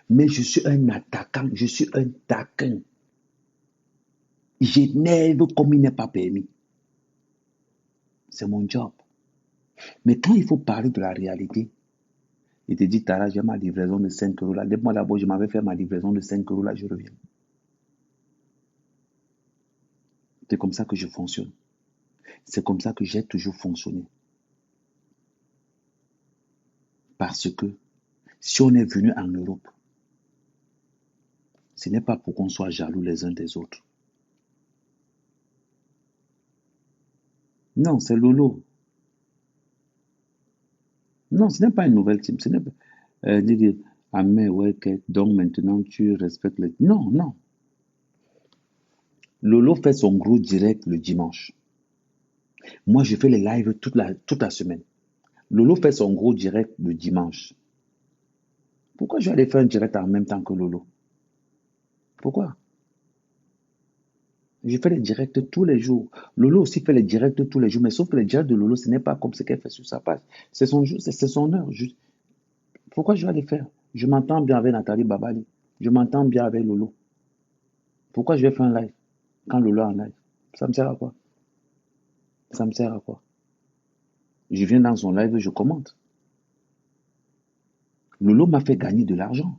Mais je suis un attaquant, je suis un taquin. J'énerve comme il n'est pas permis. C'est mon job. Mais quand il faut parler de la réalité, il te dit, Tara, j'ai ma livraison de 5 euros là. Depuis moi d'abord, je m'avais fait ma livraison de 5 euros là, je reviens. C'est comme ça que je fonctionne. C'est comme ça que j'ai toujours fonctionné. Parce que si on est venu en Europe, ce n'est pas pour qu'on soit jaloux les uns des autres. Non, c'est Lolo. Non, ce n'est pas une nouvelle team. Ce n'est pas. Ah, mais ouais, donc maintenant tu respectes les. Non, non. Lolo fait son gros direct le dimanche. Moi, je fais les lives toute la semaine. Lolo fait son gros direct le dimanche. Pourquoi je vais aller faire un direct en même temps que Lolo? Pourquoi? Je fais les directs tous les jours. Lolo aussi fait les directs tous les jours, mais sauf que les directs de Lolo, ce n'est pas comme ce qu'elle fait sur sa page. C'est son jour, c'est son heure. Pourquoi je vais les faire? Je m'entends bien avec Nathalie Babali. Je m'entends bien avec Lolo. Pourquoi je vais faire un live quand Lolo est en live? Ça me sert à quoi? Ça me sert à quoi? Je viens dans son live, je commente. Lolo m'a fait gagner de l'argent.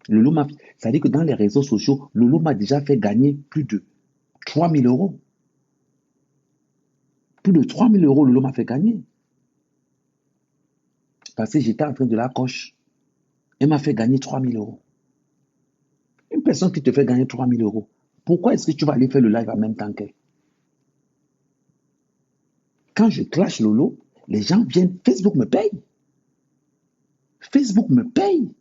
Ça veut dire que dans les réseaux sociaux, Lolo m'a déjà fait gagner plus de 3 000 euros. Plus de 3 000 euros, Lolo m'a fait gagner. Parce que j'étais en train de la coche. Elle m'a fait gagner 3 000 euros. Une personne qui te fait gagner 3 000 euros, pourquoi est-ce que tu vas aller faire le live en même temps qu'elle? Quand je clash Lolo, les gens viennent, Facebook me paye. Facebook me paye.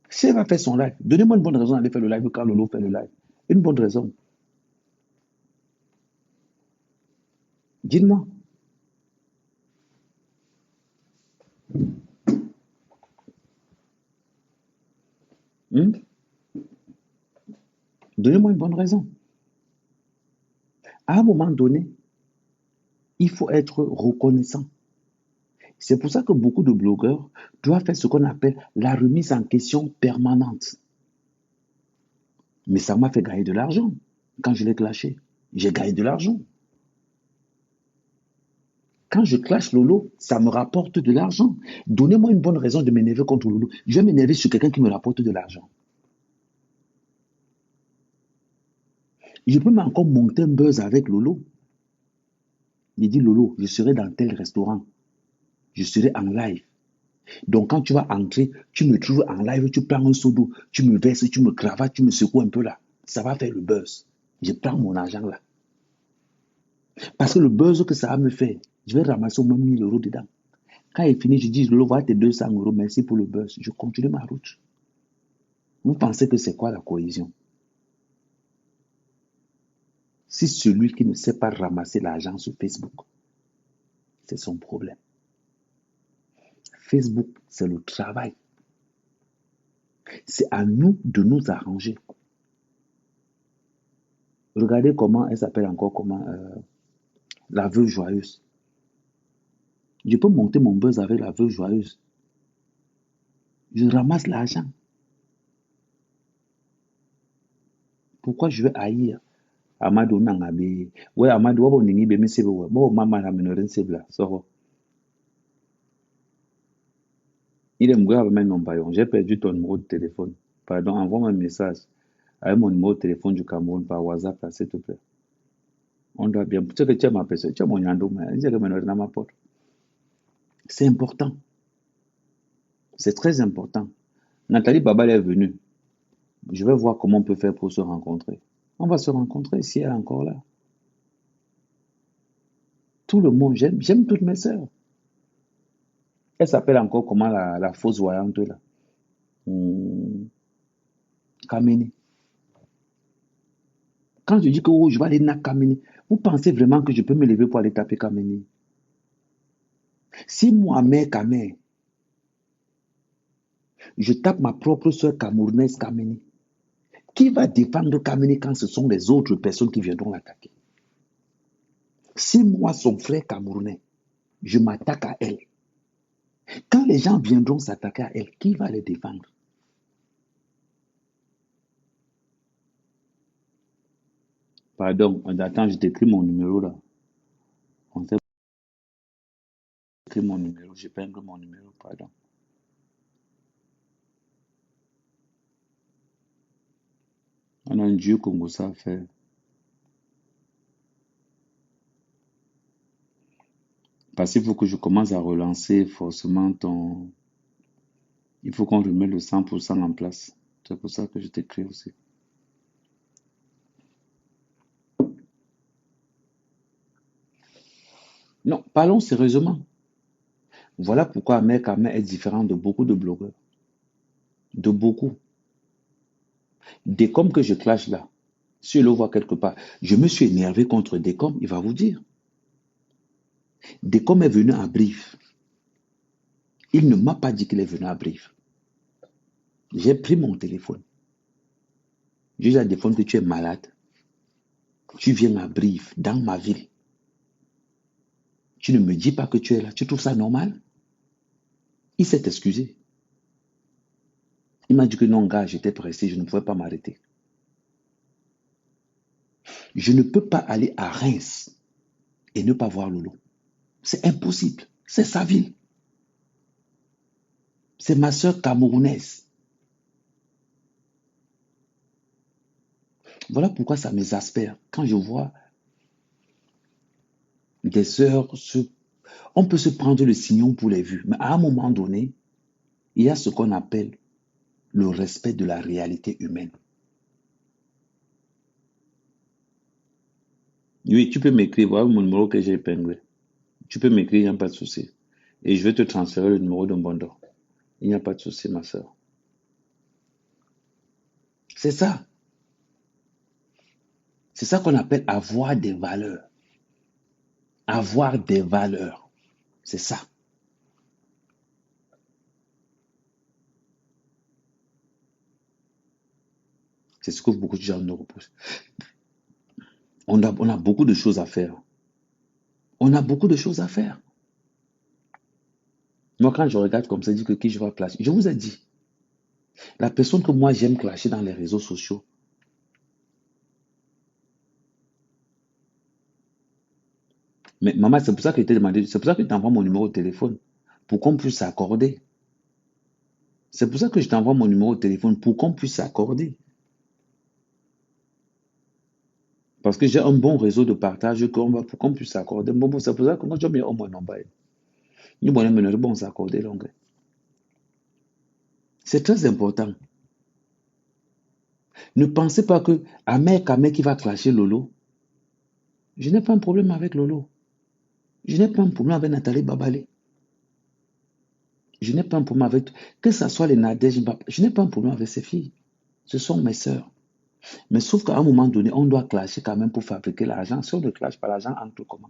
Si elle va faire son live, donnez-moi une bonne raison d'aller faire le live quand Lolo fait le live. Une bonne raison. Dites-moi. Hmm? Donnez-moi une bonne raison. À un moment donné, il faut être reconnaissant. C'est pour ça que beaucoup de blogueurs doivent faire ce qu'on appelle la remise en question permanente. Mais ça m'a fait gagner de l'argent quand je l'ai clashé. J'ai gagné de l'argent. Quand je clash Lolo, ça me rapporte de l'argent. Donnez-moi une bonne raison de m'énerver contre Lolo. Je vais m'énerver sur quelqu'un qui me rapporte de l'argent. Je peux même encore monter un buzz avec Lolo. Il dit Lolo, je serai dans tel restaurant. Je serai en live. Donc quand tu vas entrer, tu me trouves en live, tu prends un seau d'eau, tu me verses, tu me cravates, tu me secoues un peu là. Ça va faire le buzz. Je prends mon argent là. Parce que le buzz que ça va me faire, je vais ramasser au moins 1 000 euros dedans. Quand il finit, je dis, Lolo, voilà tes 200 euros, merci pour le buzz. Je continue ma route. Vous pensez que c'est quoi la cohésion? Si celui qui ne sait pas ramasser l'argent sur Facebook, c'est son problème. Facebook, c'est le travail. C'est à nous de nous arranger. Regardez comment elle s'appelle encore, la veuve joyeuse. Je peux monter mon buzz avec la veuve joyeuse. Je ramasse l'argent. Pourquoi je vais haïr Amadou Nangabe? Ouais, Amadou, on n'est pas sebe ouais. Bon, maman la menoren sebla. Il est mouillé avec mes noms. J'ai perdu ton numéro de téléphone. Pardon, envoie-moi un message avec mon numéro de téléphone du Cameroun par WhatsApp, là, s'il te plaît. On doit bien. Tu sais que tu as ma personne, tu as mon yando, mais je vais dans ma porte. C'est important. C'est très important. Nathalie Babal est venue. Je vais voir comment on peut faire pour se rencontrer. On va se rencontrer si elle est encore là. Tout le monde, j'aime toutes mes sœurs. Elle s'appelle encore comment la fausse voyante là. Hmm, Kameni. Quand je dis que oh, je vais aller na Kameni, vous pensez vraiment que je peux me lever pour aller taper Kameni? Si moi, mère Kamé, je tape ma propre soeur camerounaise Kameni, qui va défendre Kameni quand ce sont les autres personnes qui viendront l'attaquer? Si moi, son frère camerounais, je m'attaque à elle, quand les gens viendront s'attaquer à elle, qui va les défendre? Pardon, attends, je t'écris mon numéro là. On s'est écrit mon numéro, j'épingle mon numéro, pardon. On a un Dieu Congo ça à faire. Parce qu'il faut que je commence à relancer forcément ton... Il faut qu'on remette le 100% en place. C'est pour ça que je t'écris aussi. Non, parlons sérieusement. Voilà pourquoi Ahmed Kamel est différent de beaucoup de blogueurs. De beaucoup. Décom que je clash là, si je le vois quelque part, je me suis énervé contre Décom, il va vous dire. Décom est venu à Brive. Il ne m'a pas dit qu'il est venu à Brive. J'ai pris mon téléphone. Je lui ai dit à Décom que tu es malade. Tu viens à Brive, dans ma ville. Tu ne me dis pas que tu es là. Tu trouves ça normal? Il s'est excusé. Il m'a dit que non, gars, j'étais pressé, je ne pouvais pas m'arrêter. Je ne peux pas aller à Reims et ne pas voir Lolo. C'est impossible. C'est sa ville. C'est ma soeur camerounaise. Voilà pourquoi ça m'exaspère quand je vois des sœurs on peut se prendre le signon pour les vues, mais à un moment donné, il y a ce qu'on appelle le respect de la réalité humaine. Oui, tu peux m'écrire, voilà mon numéro que j'ai épinglé. Tu peux m'écrire, il n'y a pas de souci. Et je vais te transférer le numéro de Mbondo. Il n'y a pas de souci, ma soeur. C'est ça. C'est ça qu'on appelle avoir des valeurs. Avoir des valeurs. C'est ça. C'est ce que beaucoup de gens nous reprochent. On a beaucoup de choses à faire. On a beaucoup de choses à faire. Moi, quand je regarde comme ça, je dis que qui je vais clasher. Je vous ai dit, la personne que moi j'aime clasher dans les réseaux sociaux. Mais maman, c'est pour ça que je t'ai demandé, c'est pour ça que je t'envoie mon numéro de téléphone, pour qu'on puisse s'accorder. C'est pour ça que je t'envoie mon numéro de téléphone, pour qu'on puisse s'accorder. Parce que j'ai un bon réseau de partage pour qu'on puisse s'accorder. Bon, c'est pour ça que moi, je mets au moins non. Nous, bon, s'accorder. Donc. C'est très important. Ne pensez pas que Ahmed Kamel qui va clasher Lolo, je n'ai pas un problème avec Lolo. Je n'ai pas un problème avec Nathalie Babalé. Je n'ai pas un problème avec... Que ce soit les Nadège, je n'ai pas un problème avec ces filles. Ce sont mes sœurs. Mais sauf qu'à un moment donné, on doit clasher quand même pour fabriquer l'argent. Si on ne clash pas, l'argent entre comment?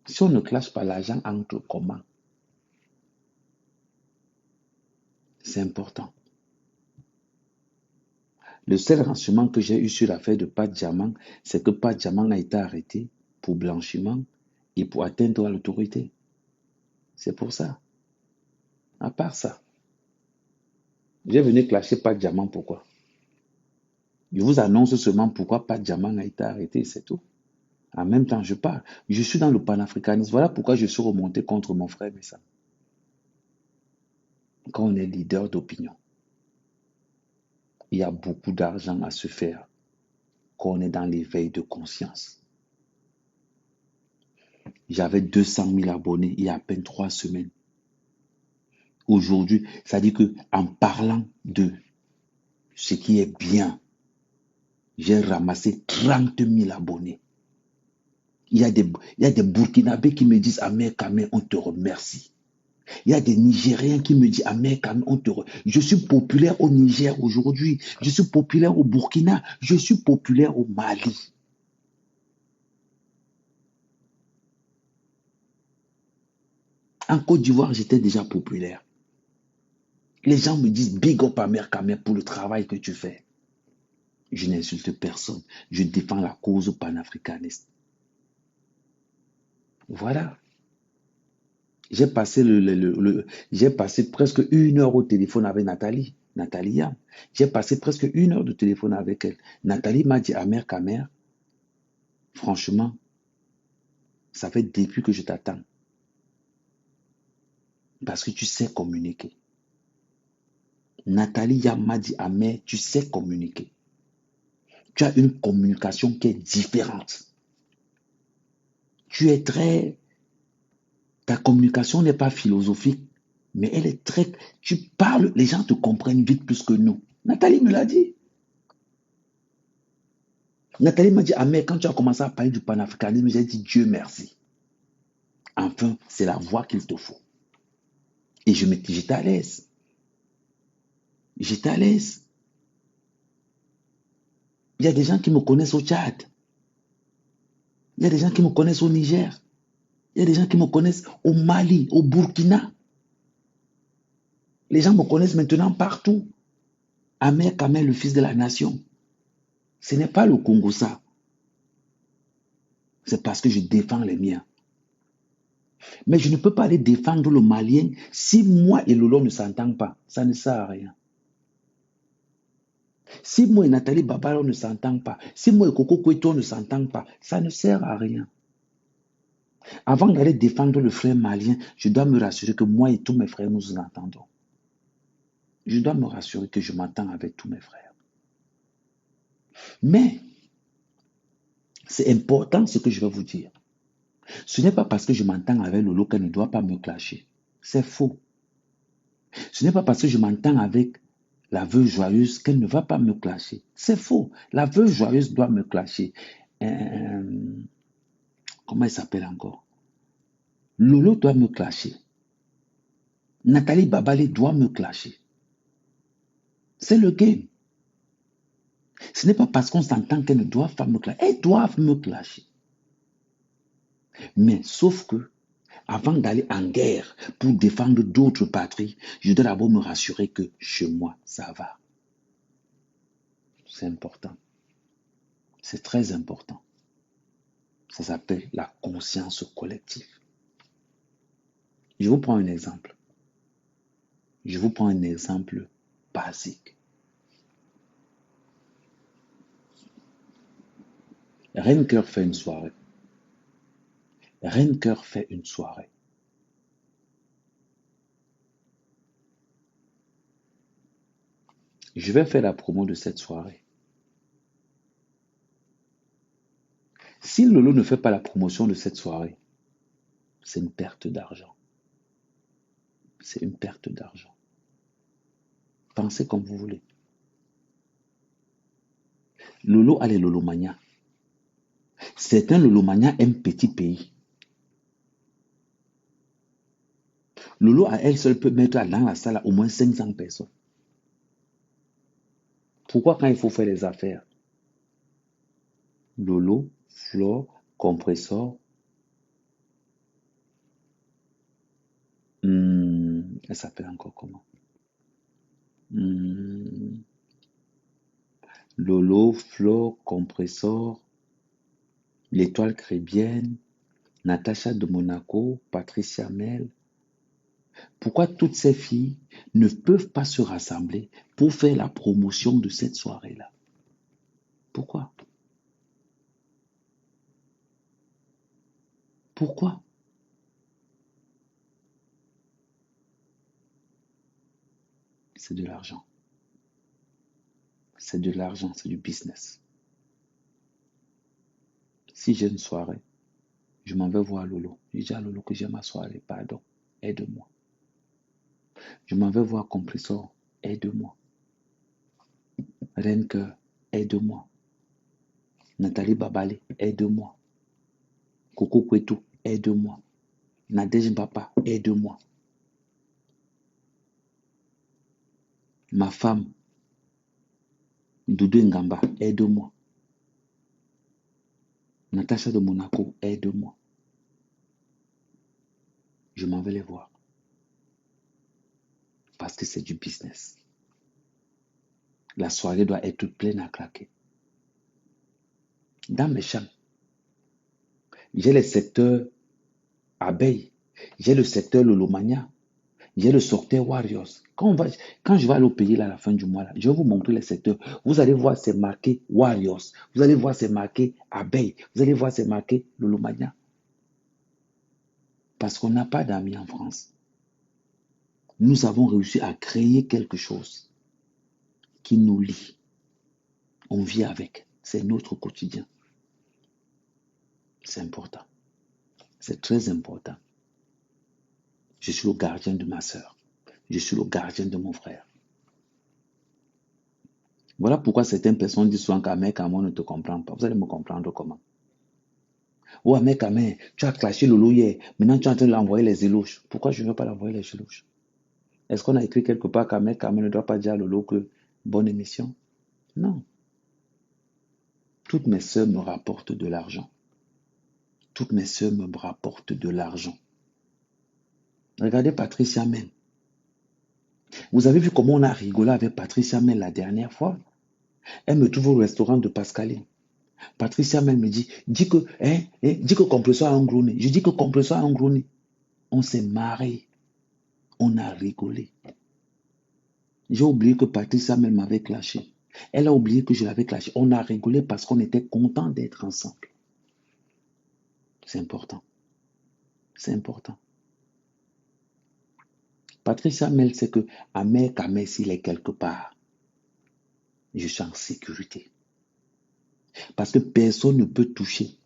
Si on ne clash pas, l'argent entre comment? C'est important. Le seul renseignement que j'ai eu sur l'affaire de Pat Diamant, c'est que Pat Diamant a été arrêté pour blanchiment et pour atteindre à l'autorité. C'est pour ça. À part ça, j'ai venu clasher Pat Diamant. Pourquoi? Je vous annonce seulement pourquoi Pat Diamant a été arrêté, c'est tout. En même temps, je parle. Je suis dans le panafricanisme. Voilà pourquoi je suis remonté contre mon frère Messa. Quand on est leader d'opinion, il y a beaucoup d'argent à se faire quand on est dans l'éveil de conscience. J'avais 200 000 abonnés il y a à peine 3 semaines. Aujourd'hui, ça dit que en parlant de ce qui est bien, j'ai ramassé 30 000 abonnés. Il y a des Burkinabés qui me disent Ahmed Kamel, on te remercie. Il y a des Nigériens qui me disent Ahmed Kamel, je suis populaire au Niger aujourd'hui. Je suis populaire au Burkina. Je suis populaire au Mali. En Côte d'Ivoire, j'étais déjà populaire. Les gens me disent big up Ahmed Kamel pour le travail que tu fais. Je n'insulte personne. Je défends la cause panafricaniste. Voilà. J'ai passé, j'ai passé presque 1 heure au téléphone avec Nathalie. Nathalie Yam. J'ai passé presque 1 heure de téléphone avec elle. Nathalie m'a dit Ahmed Kamel, franchement, ça fait depuis que je t'attends. Parce que tu sais communiquer. Nathalie Yam m'a dit Ahmed, tu sais communiquer. Tu as une communication qui est différente. Tu es très Ta communication n'est pas philosophique, mais elle est très... Tu parles, les gens te comprennent vite plus que nous. Nathalie me l'a dit. Nathalie m'a dit, ah mais quand tu as commencé à parler du panafricanisme, j'ai dit Dieu merci. Enfin, c'est la voix qu'il te faut. Et j'étais à l'aise. J'étais à l'aise. Il y a des gens qui me connaissent au Tchad. Il y a des gens qui me connaissent au Niger. Il y a des gens qui me connaissent au Mali, au Burkina. Les gens me connaissent maintenant partout. Ahmed Kamel, le fils de la nation. Ce n'est pas le Congo ça. C'est parce que je défends les miens. Mais je ne peux pas aller défendre le Malien si moi et Lolo ne s'entendent pas. Ça ne sert à rien. Si moi et Nathalie Babalo ne s'entendent pas, si moi et Coco Kweto ne s'entendent pas, ça ne sert à rien. Avant d'aller défendre le frère malien, je dois me rassurer que moi et tous mes frères nous entendons. Je dois me rassurer que je m'entends avec tous mes frères. Mais c'est important ce que je vais vous dire. Ce n'est pas parce que je m'entends avec Lolo qu'elle ne doit pas me clasher. C'est faux. Ce n'est pas parce que je m'entends avec la veuve joyeuse qu'elle ne va pas me clasher. C'est faux. La veuve joyeuse doit me clasher. Comment elle s'appelle encore? Lolo doit me clasher. Nathalie Babale doit me clasher. C'est le game. Ce n'est pas parce qu'on s'entend qu'elles ne doivent pas me clasher. Elles doivent me clasher. Mais sauf que, avant d'aller en guerre pour défendre d'autres patries, je dois d'abord me rassurer que chez moi, ça va. C'est important. C'est très important. Ça s'appelle la conscience collective. Je vous prends un exemple. Je vous prends un exemple basique. Renker fait une soirée. Renker fait une soirée. Je vais faire la promo de cette soirée. Si Lolo ne fait pas la promotion de cette soirée, c'est une perte d'argent. C'est une perte d'argent. Pensez comme vous voulez. Lolo a les Lolomania. Certains Lolomania aiment petit pays. Lolo à elle seule peut mettre dans la salle au moins 500 personnes. Pourquoi quand il faut faire les affaires? Lolo, Flore, Compressor, elle s'appelle encore comment? Lolo, Flore, Compressor, l'Étoile Crébienne, Natacha de Monaco, Patricia Mel. Pourquoi toutes ces filles ne peuvent pas se rassembler pour faire la promotion de cette soirée-là? Pourquoi? Pourquoi? C'est de l'argent. C'est de l'argent, c'est du business. Si j'ai une soirée, je m'en vais voir Lolo. Je dis à Lolo que j'ai ma soirée, pardon, aide-moi. Je m'en vais voir Compressor, aide-moi. Renker, aide-moi. Nathalie Babale, aide-moi. Coco Kweto, aide-moi. Nadège Papa, aide-moi. Ma femme, Doudou Ngamba, aide-moi. Natacha de Monaco, aide-moi. Je m'en vais les voir. Parce que c'est du business. La soirée doit être pleine à craquer. Dans mes champs, j'ai le secteur abeilles, j'ai le secteur Lolomania, j'ai le secteur Warriors. Quand je vais aller au pays là, à la fin du mois, là, je vais vous montrer les secteurs. Vous allez voir, c'est marqué Warriors. Vous allez voir, c'est marqué abeilles. Vous allez voir, c'est marqué Lolomania. Parce qu'on n'a pas d'amis en France. Nous avons réussi à créer quelque chose qui nous lie. On vit avec. C'est notre quotidien. C'est important. C'est très important. Je suis le gardien de ma soeur. Je suis le gardien de mon frère. Voilà pourquoi certaines personnes disent souvent qu'Ahmed Kamé ne te comprend pas. Vous allez me comprendre comment? Oh, Ahmed Kamé, tu as clashé Lolo hier. Maintenant, tu es en train de l'envoyer les éloges. Pourquoi je ne veux pas l'envoyer les éloges? Est-ce qu'on a écrit quelque part qu'Ahmed Kamé ne doit pas dire à Lolo que bonne émission? Non. Toutes mes sœurs me rapportent de l'argent. Toutes mes sœurs me rapportent de l'argent. Regardez Patricia même. Vous avez vu comment on a rigolé avec Patricia Mel la dernière fois? Elle me trouve au restaurant de Pascaline. Patricia Mel me dit, dis que Compresseur a un gros nez. Je dis que Compresseur a un gros nez. On s'est marré. On a rigolé. J'ai oublié que Patricia Mel m'avait clashé. Elle a oublié que je l'avais clashé. On a rigolé parce qu'on était contents d'être ensemble. C'est important. C'est important. Patricia Mel sait que Ahmed Kamé, s'il est quelque part, je suis en sécurité. Parce que personne ne peut toucher.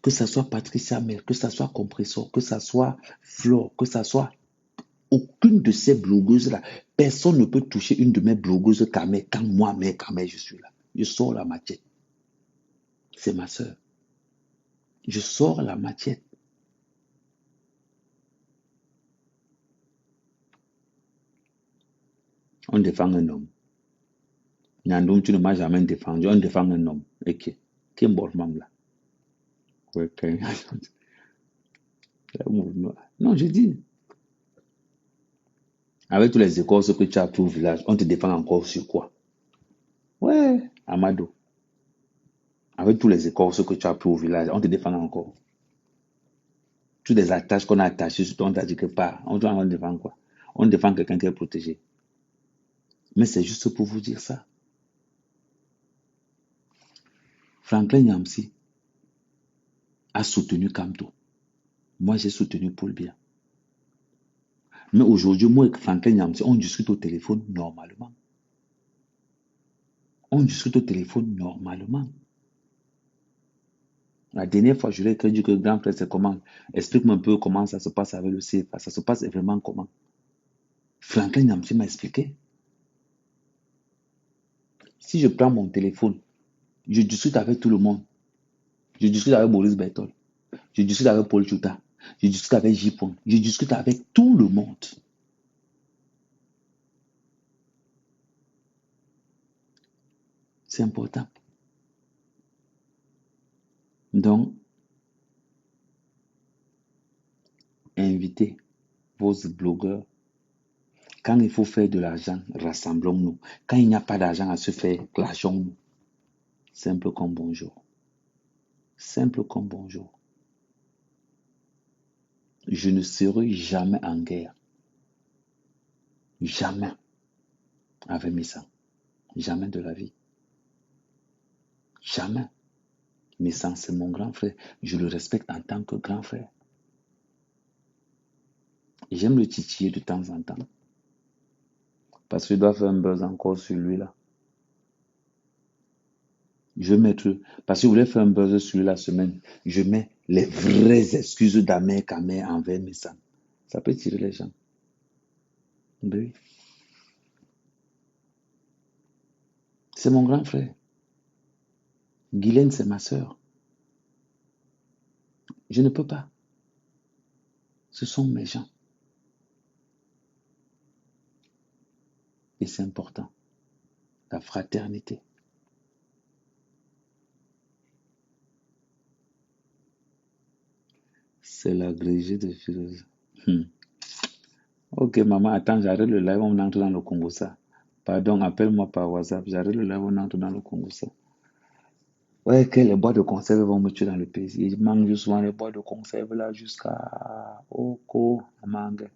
Que ce soit Patricia Mel, que ce soit Compressor, que ce soit Flore, que ce soit aucune de ces blogueuses-là, personne ne peut toucher une de mes blogueuses Kamé quand moi, mais Kamé, je suis là. Je sors la machette. C'est ma soeur. Je sors la machette. On défend un homme. Nyandoum, tu ne m'as jamais défendu. On défend un homme. Et qui est mort, même là? Non, je dis. Avec tous les écorces que tu as pris au village, on te défend encore sur quoi? Ouais, Amado. Avec tous les écorces que tu as pris au village, on te défend encore. Toutes les attaches qu'on a attachées sur toi, on t'a dit que pas. On défend quoi? On défend quelqu'un qui est protégé. Mais c'est juste pour vous dire ça. Franklin Nyamsi a soutenu Kamto. Moi, j'ai soutenu Paul Biya. Mais aujourd'hui, moi et Franklin Nyamsi, on discute au téléphone normalement. On discute au téléphone normalement. La dernière fois, je lui ai dit que grand frère, c'est comment? Explique-moi un peu comment ça se passe avec le CFA. Ça se passe vraiment comment? Franklin Nyamsi m'a expliqué. Si je prends mon téléphone, je discute avec tout le monde. Je discute avec Boris Bertol. Je discute avec Paul Chouta. Je discute avec Jipon. Je discute avec tout le monde. C'est important. Donc, invitez vos blogueurs. Quand il faut faire de l'argent, rassemblons-nous. Quand il n'y a pas d'argent à se faire, clashons-nous. Simple comme bonjour. Simple comme bonjour. Je ne serai jamais en guerre. Jamais avec Missa. Jamais de la vie. Jamais. Missa, c'est mon grand frère. Je le respecte en tant que grand frère. J'aime le titiller de temps en temps. Parce que je dois faire un buzz encore sur lui là. Je vais mettre, parce que je voulais faire un buzz sur lui la semaine, je mets les vraies excuses d'Ahmed Kamé envers Missa. Ça peut tirer les gens. Oui. C'est mon grand frère. Guylaine, c'est ma soeur. Je ne peux pas. Ce sont mes gens. Et c'est important. La fraternité. C'est l'agrégé de philosophie. Ok, maman, attends, j'arrête le live, on entre dans le Congo ça. Pardon, appelle-moi par WhatsApp. J'arrête le live, on entre dans le Congo ça. Ouais, que les boîtes de conserve vont me tuer dans le pays. Il mange souvent les boîtes de conserve là jusqu'à Oko, Mangue.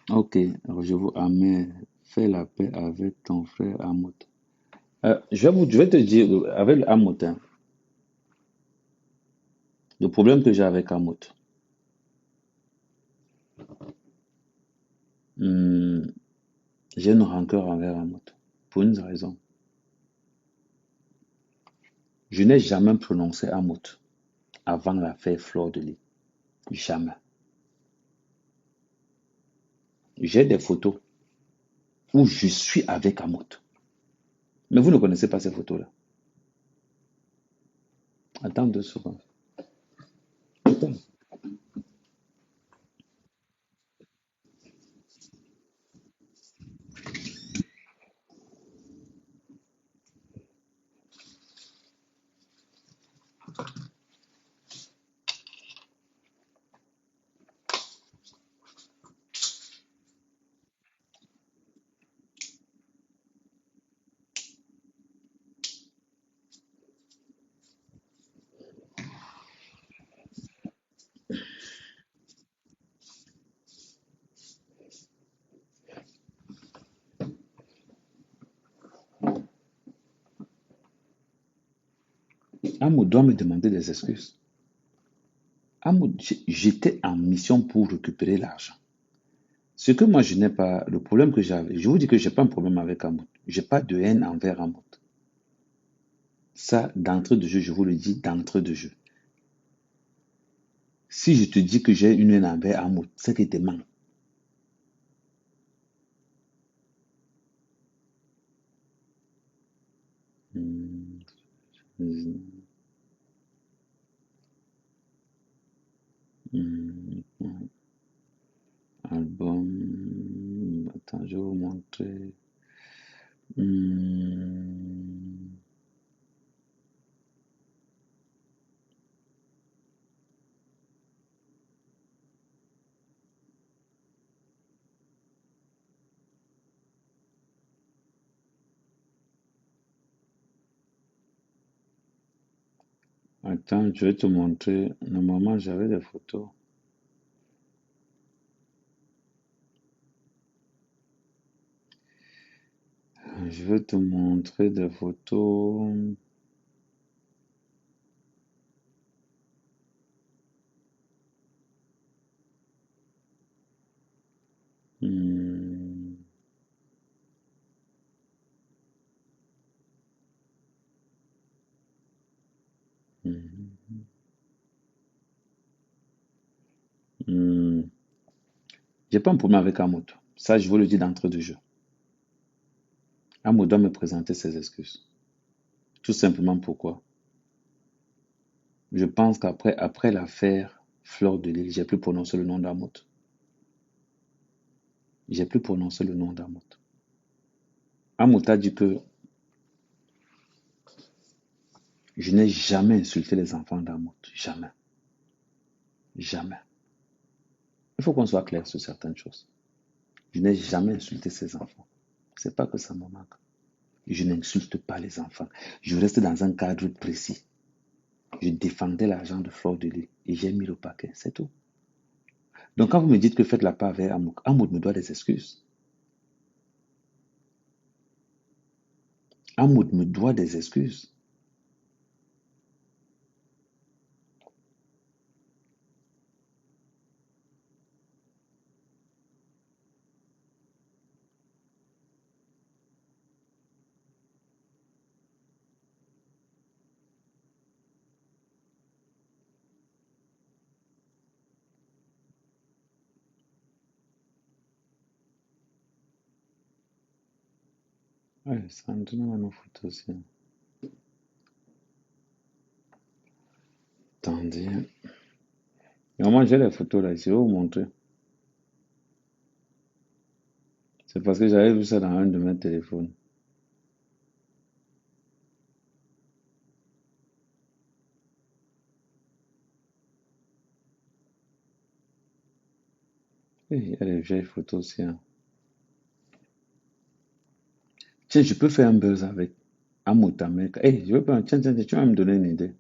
Ok, je vous amène. Fais la paix avec ton frère Amout. Je vais te dire, avec Amout, hein, le problème que j'ai avec Amout, j'ai une rancœur envers Amout. Pour une raison. Je n'ai jamais prononcé Amout avant l'affaire Fleur de Lys. Jamais. J'ai des photos où je suis avec Amout. Mais vous ne connaissez pas ces photos-là. Attends 2 secondes. Attends. Amout doit me demander des excuses. Amout, j'étais en mission pour récupérer l'argent. Ce que moi je n'ai pas, le problème que j'avais, je vous dis que je n'ai pas un problème avec Amout. Je n'ai pas de haine envers Amout. Ça, d'entrée de jeu, je vous le dis d'entrée de jeu. Si je te dis que j'ai une haine envers Amout, c'est que tu mens. Hmm, hmm, hmm. Album. Attends, je vais vous montrer. Hmm. Attends, je vais te montrer. Normalement, j'avais des photos. Je vais te montrer des photos. Hmm, hmm, hmm. J'ai pas un problème avec Amout. Ça, je vous le dis d'entrée de jeu. Amout doit me présenter ses excuses. Tout simplement pourquoi? Je pense après l'affaire Fleur de Lys, j'ai plus prononcé le nom d'Amout. J'ai plus prononcé le nom d'Amout. Amout a dit que je n'ai jamais insulté les enfants d'Amout. Jamais. Jamais. Il faut qu'on soit clair sur certaines choses. Je n'ai jamais insulté ces enfants. C'est pas que ça me manque. Je n'insulte pas les enfants. Je reste dans un cadre précis. Je défendais l'argent de Fleur de Lys et j'ai mis le paquet. C'est tout. Donc quand vous me dites que faites la part avec Amout, Amout me doit des excuses. Amout me doit des excuses. Ouais, Sandrine va nous foutre aussi. Attendez. Normalement, j'ai les photos là, je vais vous montrer. C'est parce que j'avais vu ça dans un de mes téléphones. Et il y a les vieilles photos aussi, hein. Tiens, je peux faire un buzz avec Amout America. Eh, je veux pas. Tiens, tiens, tiens, tu vas me donner une idée.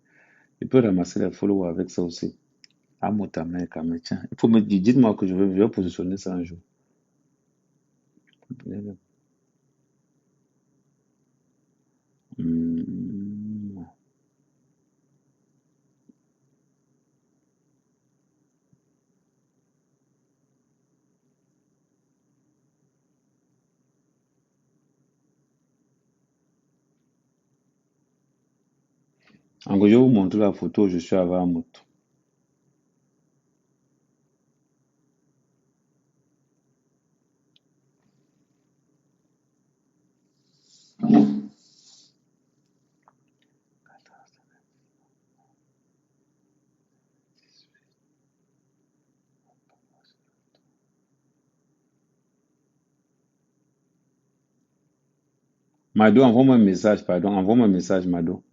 Je peux ramasser les followers avec ça aussi. Amout America, mais tiens, il faut me dire, dites-moi que je vais positionner ça un jour. Hmm. En gros, je vais vous montrer la photo où je suis avec Amout. Mado, envoie-moi un message, pardon. Envoie-moi un message, Mado.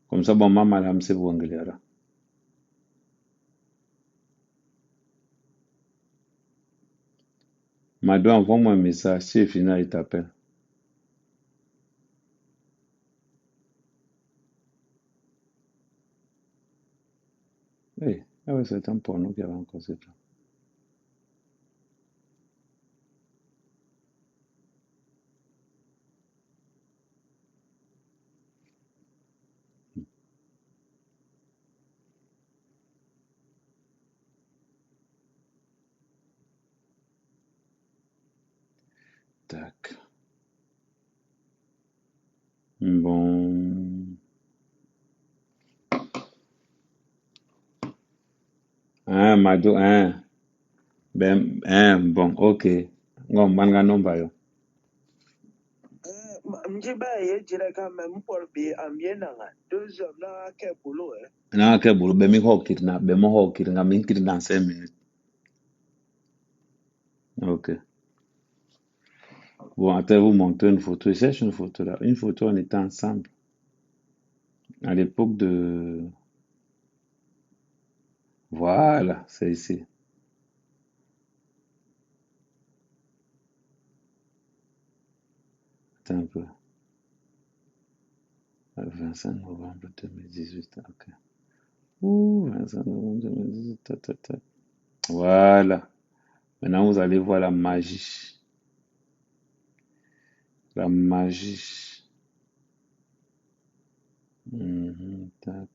Comme ça, bon, maman, là, c'est bon, Anglera. Mado, envoie-moi un message. Si Fina, il t'appelle. Eh, ah ouais, c'est un porno qui avait encore cette là. Tac. Bon. Ah, Mado, hein. Ben, hein, bon, ok. Ngom, manga nomba yo. Mjiba ye jira ka même pour bi ambienanga 2 heures là ke boulot Na, ke bulu, be mi ho kirna, be mo ho kirna, min kirna en 5 minutes. Ok. Bon, attends, vous montrer une photo. Je cherche une photo là. Une photo, on était ensemble. À l'époque de... Voilà, c'est ici. Attends un peu. 25 novembre 2018. Ok. Ouh, 25 novembre 2018. Voilà. Maintenant, vous allez voir la magie. La magie. Tac.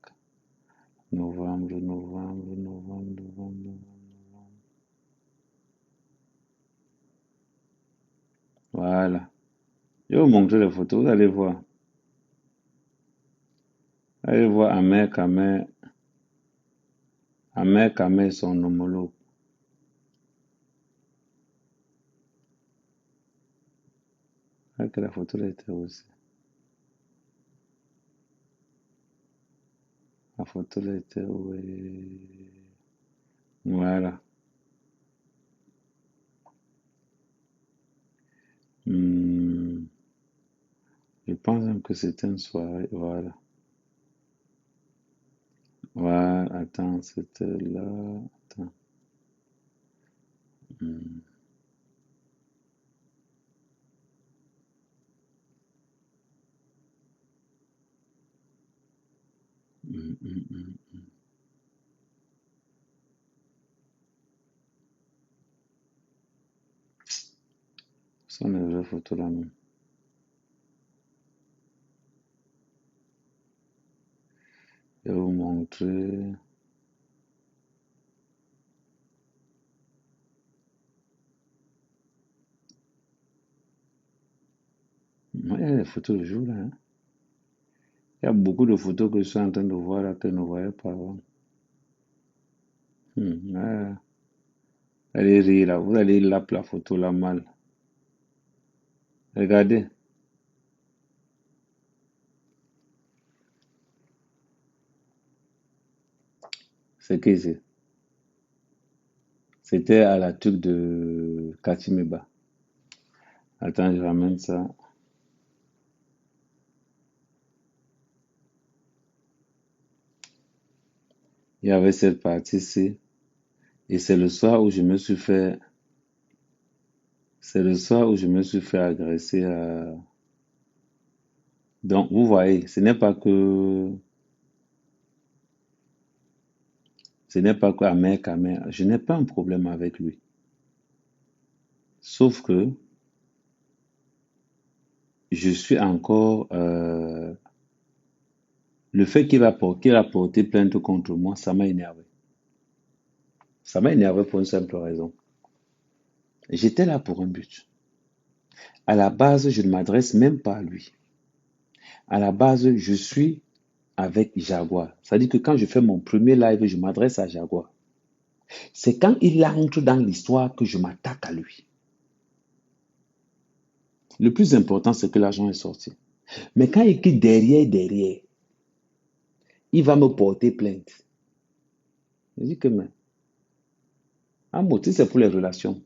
Novembre, novembre, novembre, novembre, novembre. Voilà. Je vais vous montrer les photos. Vous allez voir. Vous allez voir Amer Kamer, son homologue. Que la photo là était aussi. La photo là était oui. Voilà. Hmm, Je pense même que c'était une soirée. Voilà. Voilà. Attends, c'était là. Attends. Hmm, hmm, hmm, hmm. Ce sont les vraies photos là même. Je vais vous montrer. Il y a les photos de jour là. Hein. Il y a beaucoup de photos que je suis en train de voir là que je ne voyais pas avant. Ouais. Allez rire là. Vous allez la photo là mal. Regardez. C'est qui c'est? C'était à la tuque de Katimeba. Attends, je ramène ça. Il y avait cette partie-ci. Et c'est le soir où je me suis fait. C'est le soir où je me suis fait agresser. Donc, vous voyez, ce n'est pas que. Ce n'est pas que Amer Kamer. Je n'ai pas un problème avec lui. Sauf que je suis encore. Le fait qu'il a porté plainte contre moi, ça m'a énervé. Ça m'a énervé pour une simple raison. J'étais là pour un but. À la base, je ne m'adresse même pas à lui. À la base, je suis avec Jaguar. C'est-à-dire que quand je fais mon premier live, je m'adresse à Jaguar. C'est quand il entre dans l'histoire que je m'attaque à lui. Le plus important, c'est que l'argent est sorti. Mais quand il quitte derrière, il va me porter plainte. Je dis que, mais, Amo, c'est pour les relations.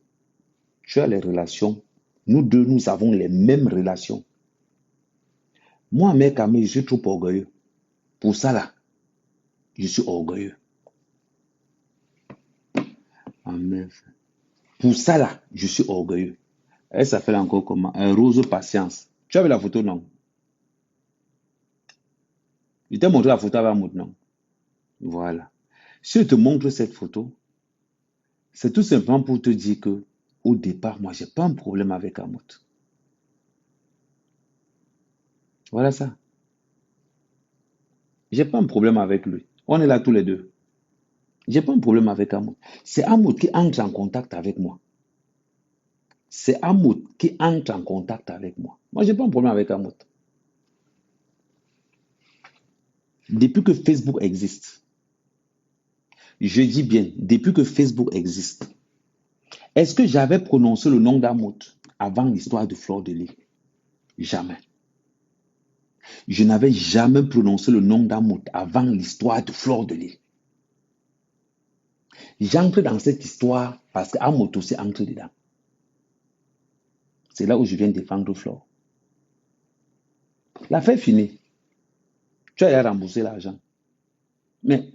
Tu as les relations. Nous deux, nous avons les mêmes relations. Moi, mec, je suis trop orgueilleux. Pour ça, là, je suis orgueilleux. Amen. Pour ça, là, je suis orgueilleux. Elle s'appelle encore comment? Rose Patience. Tu as vu la photo, non? Je t'ai montré la photo avec Amout, non? Voilà. Si je te montre cette photo, c'est tout simplement pour te dire que, au départ, moi, j'ai pas un problème avec Amout. Voilà ça. J'ai pas un problème avec lui. On est là tous les deux. J'ai pas un problème avec Amout. C'est Amout qui entre en contact avec moi. C'est Amout qui entre en contact avec moi. Moi, j'ai pas un problème avec Amout. Depuis que Facebook existe, je dis bien, depuis que Facebook existe, est-ce que j'avais prononcé le nom d'Amout avant l'histoire de Fleur de Lys? Jamais. Je n'avais jamais prononcé le nom d'Amout avant l'histoire de Fleur de Lys. J'entre dans cette histoire parce qu'Amout aussi entre dedans. C'est là où je viens défendre Fleur. L'affaire est finie. Tu as remboursé l'argent. Mais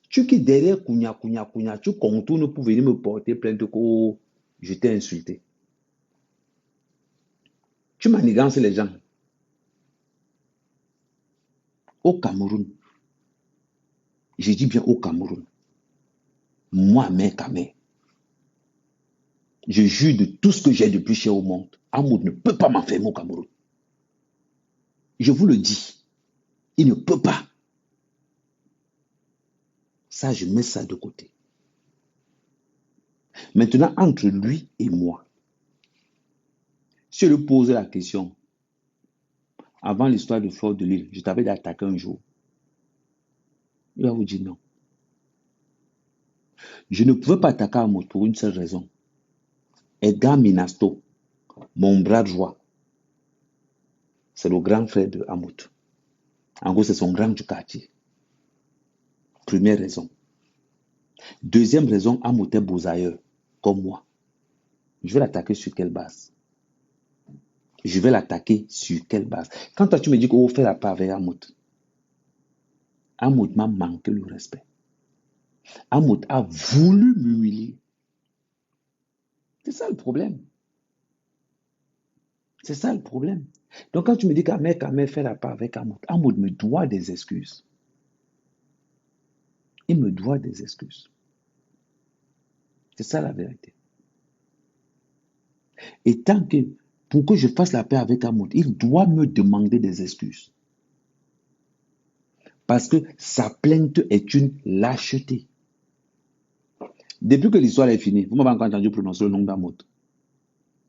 tu qui derrière Kounia, tu contournes pour venir me porter plainte que oh, je t'ai insulté. Tu manigances les gens. Au Cameroun, je dis bien au Cameroun, moi, mec, je jure de tout ce que j'ai de plus cher au monde. Amoud ne peut pas m'enfermer au Cameroun. Je vous le dis, il ne peut pas. Ça, je mets ça de côté. Maintenant, entre lui et moi, si je lui pose la question, avant l'histoire de Fleur de Lys, je t'avais attaqué un jour, il va vous dire non. Je ne pouvais pas attaquer Amoud pour une seule raison. Edgar Minasto, mon bras droit, c'est le grand frère de Amoud. En gros, c'est son grand du quartier. Première raison. Deuxième raison, Amoud est bousailleur, comme moi. Je vais l'attaquer sur quelle base? Je vais l'attaquer sur quelle base? Quand toi, tu me dis qu'on fait la part avec Amoud, Amoud m'a manqué le respect. Amoud a voulu m'humilier. C'est ça le problème. C'est ça le problème. Donc quand tu me dis qu'Ahmed fait la part avec Amoud, Amoud me doit des excuses. Il me doit des excuses. C'est ça la vérité. Et tant que, pour que je fasse la paix avec Amoud, il doit me demander des excuses. Parce que sa plainte est une lâcheté. Depuis que l'histoire est finie, vous m'avez encore entendu prononcer le nom d'Amoud?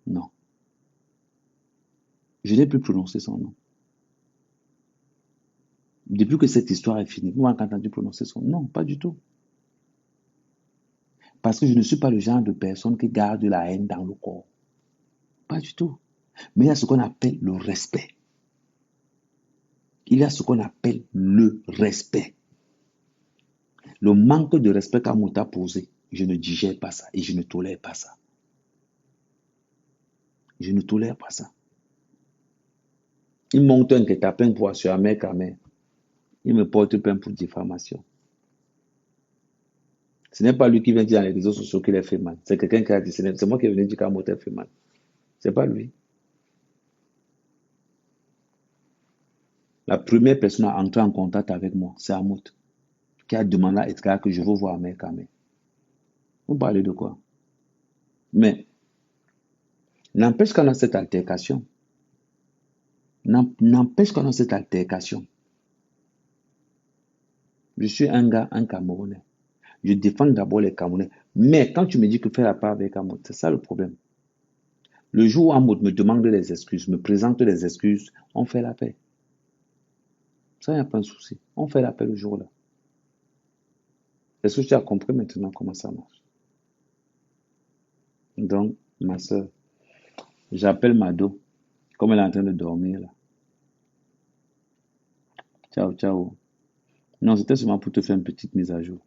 Non. Je n'ai plus prononcé son nom. Depuis que cette histoire est finie, vous m'avez entendu prononcer son nom? Non, pas du tout. Parce que je ne suis pas le genre de personne qui garde la haine dans le corps. Pas du tout. Mais il y a ce qu'on appelle le respect. Il y a ce qu'on appelle le respect. Le manque de respect qu'Amoud a posé, je ne digère pas ça et je ne tolère pas ça. Je ne tolère pas ça. Il monte un guet-apens pour assurer mec à mec. Il me porte plainte pour diffamation. Ce n'est pas lui qui vient dire dans les réseaux sociaux qu'il a fait mal. C'est quelqu'un qui a dit, c'est moi qui est venu dire qu'Amoud a fait mal. C'est pas lui. La première personne à entrer en contact avec moi, c'est Amoud, qui a demandé à Edgar que je veux voir mec à mec. Vous parlez de quoi? Mais, n'empêche qu'on a cette altercation. N'empêche qu'on a cette altercation. Je suis un gars, un Camerounais. Je défends d'abord les Camerounais. Mais quand tu me dis que faire la part avec Amoud, c'est ça le problème. Le jour où Amoud me demande des excuses, me présente des excuses, on fait la paix. Ça, il n'y a pas de souci. On fait la paix le jour-là. Est-ce que tu as compris maintenant comment ça marche? Donc, ma soeur, j'appelle Mado, comme elle est en train de dormir là. Ciao, ciao. Non, c'était seulement pour te faire une petite mise à jour.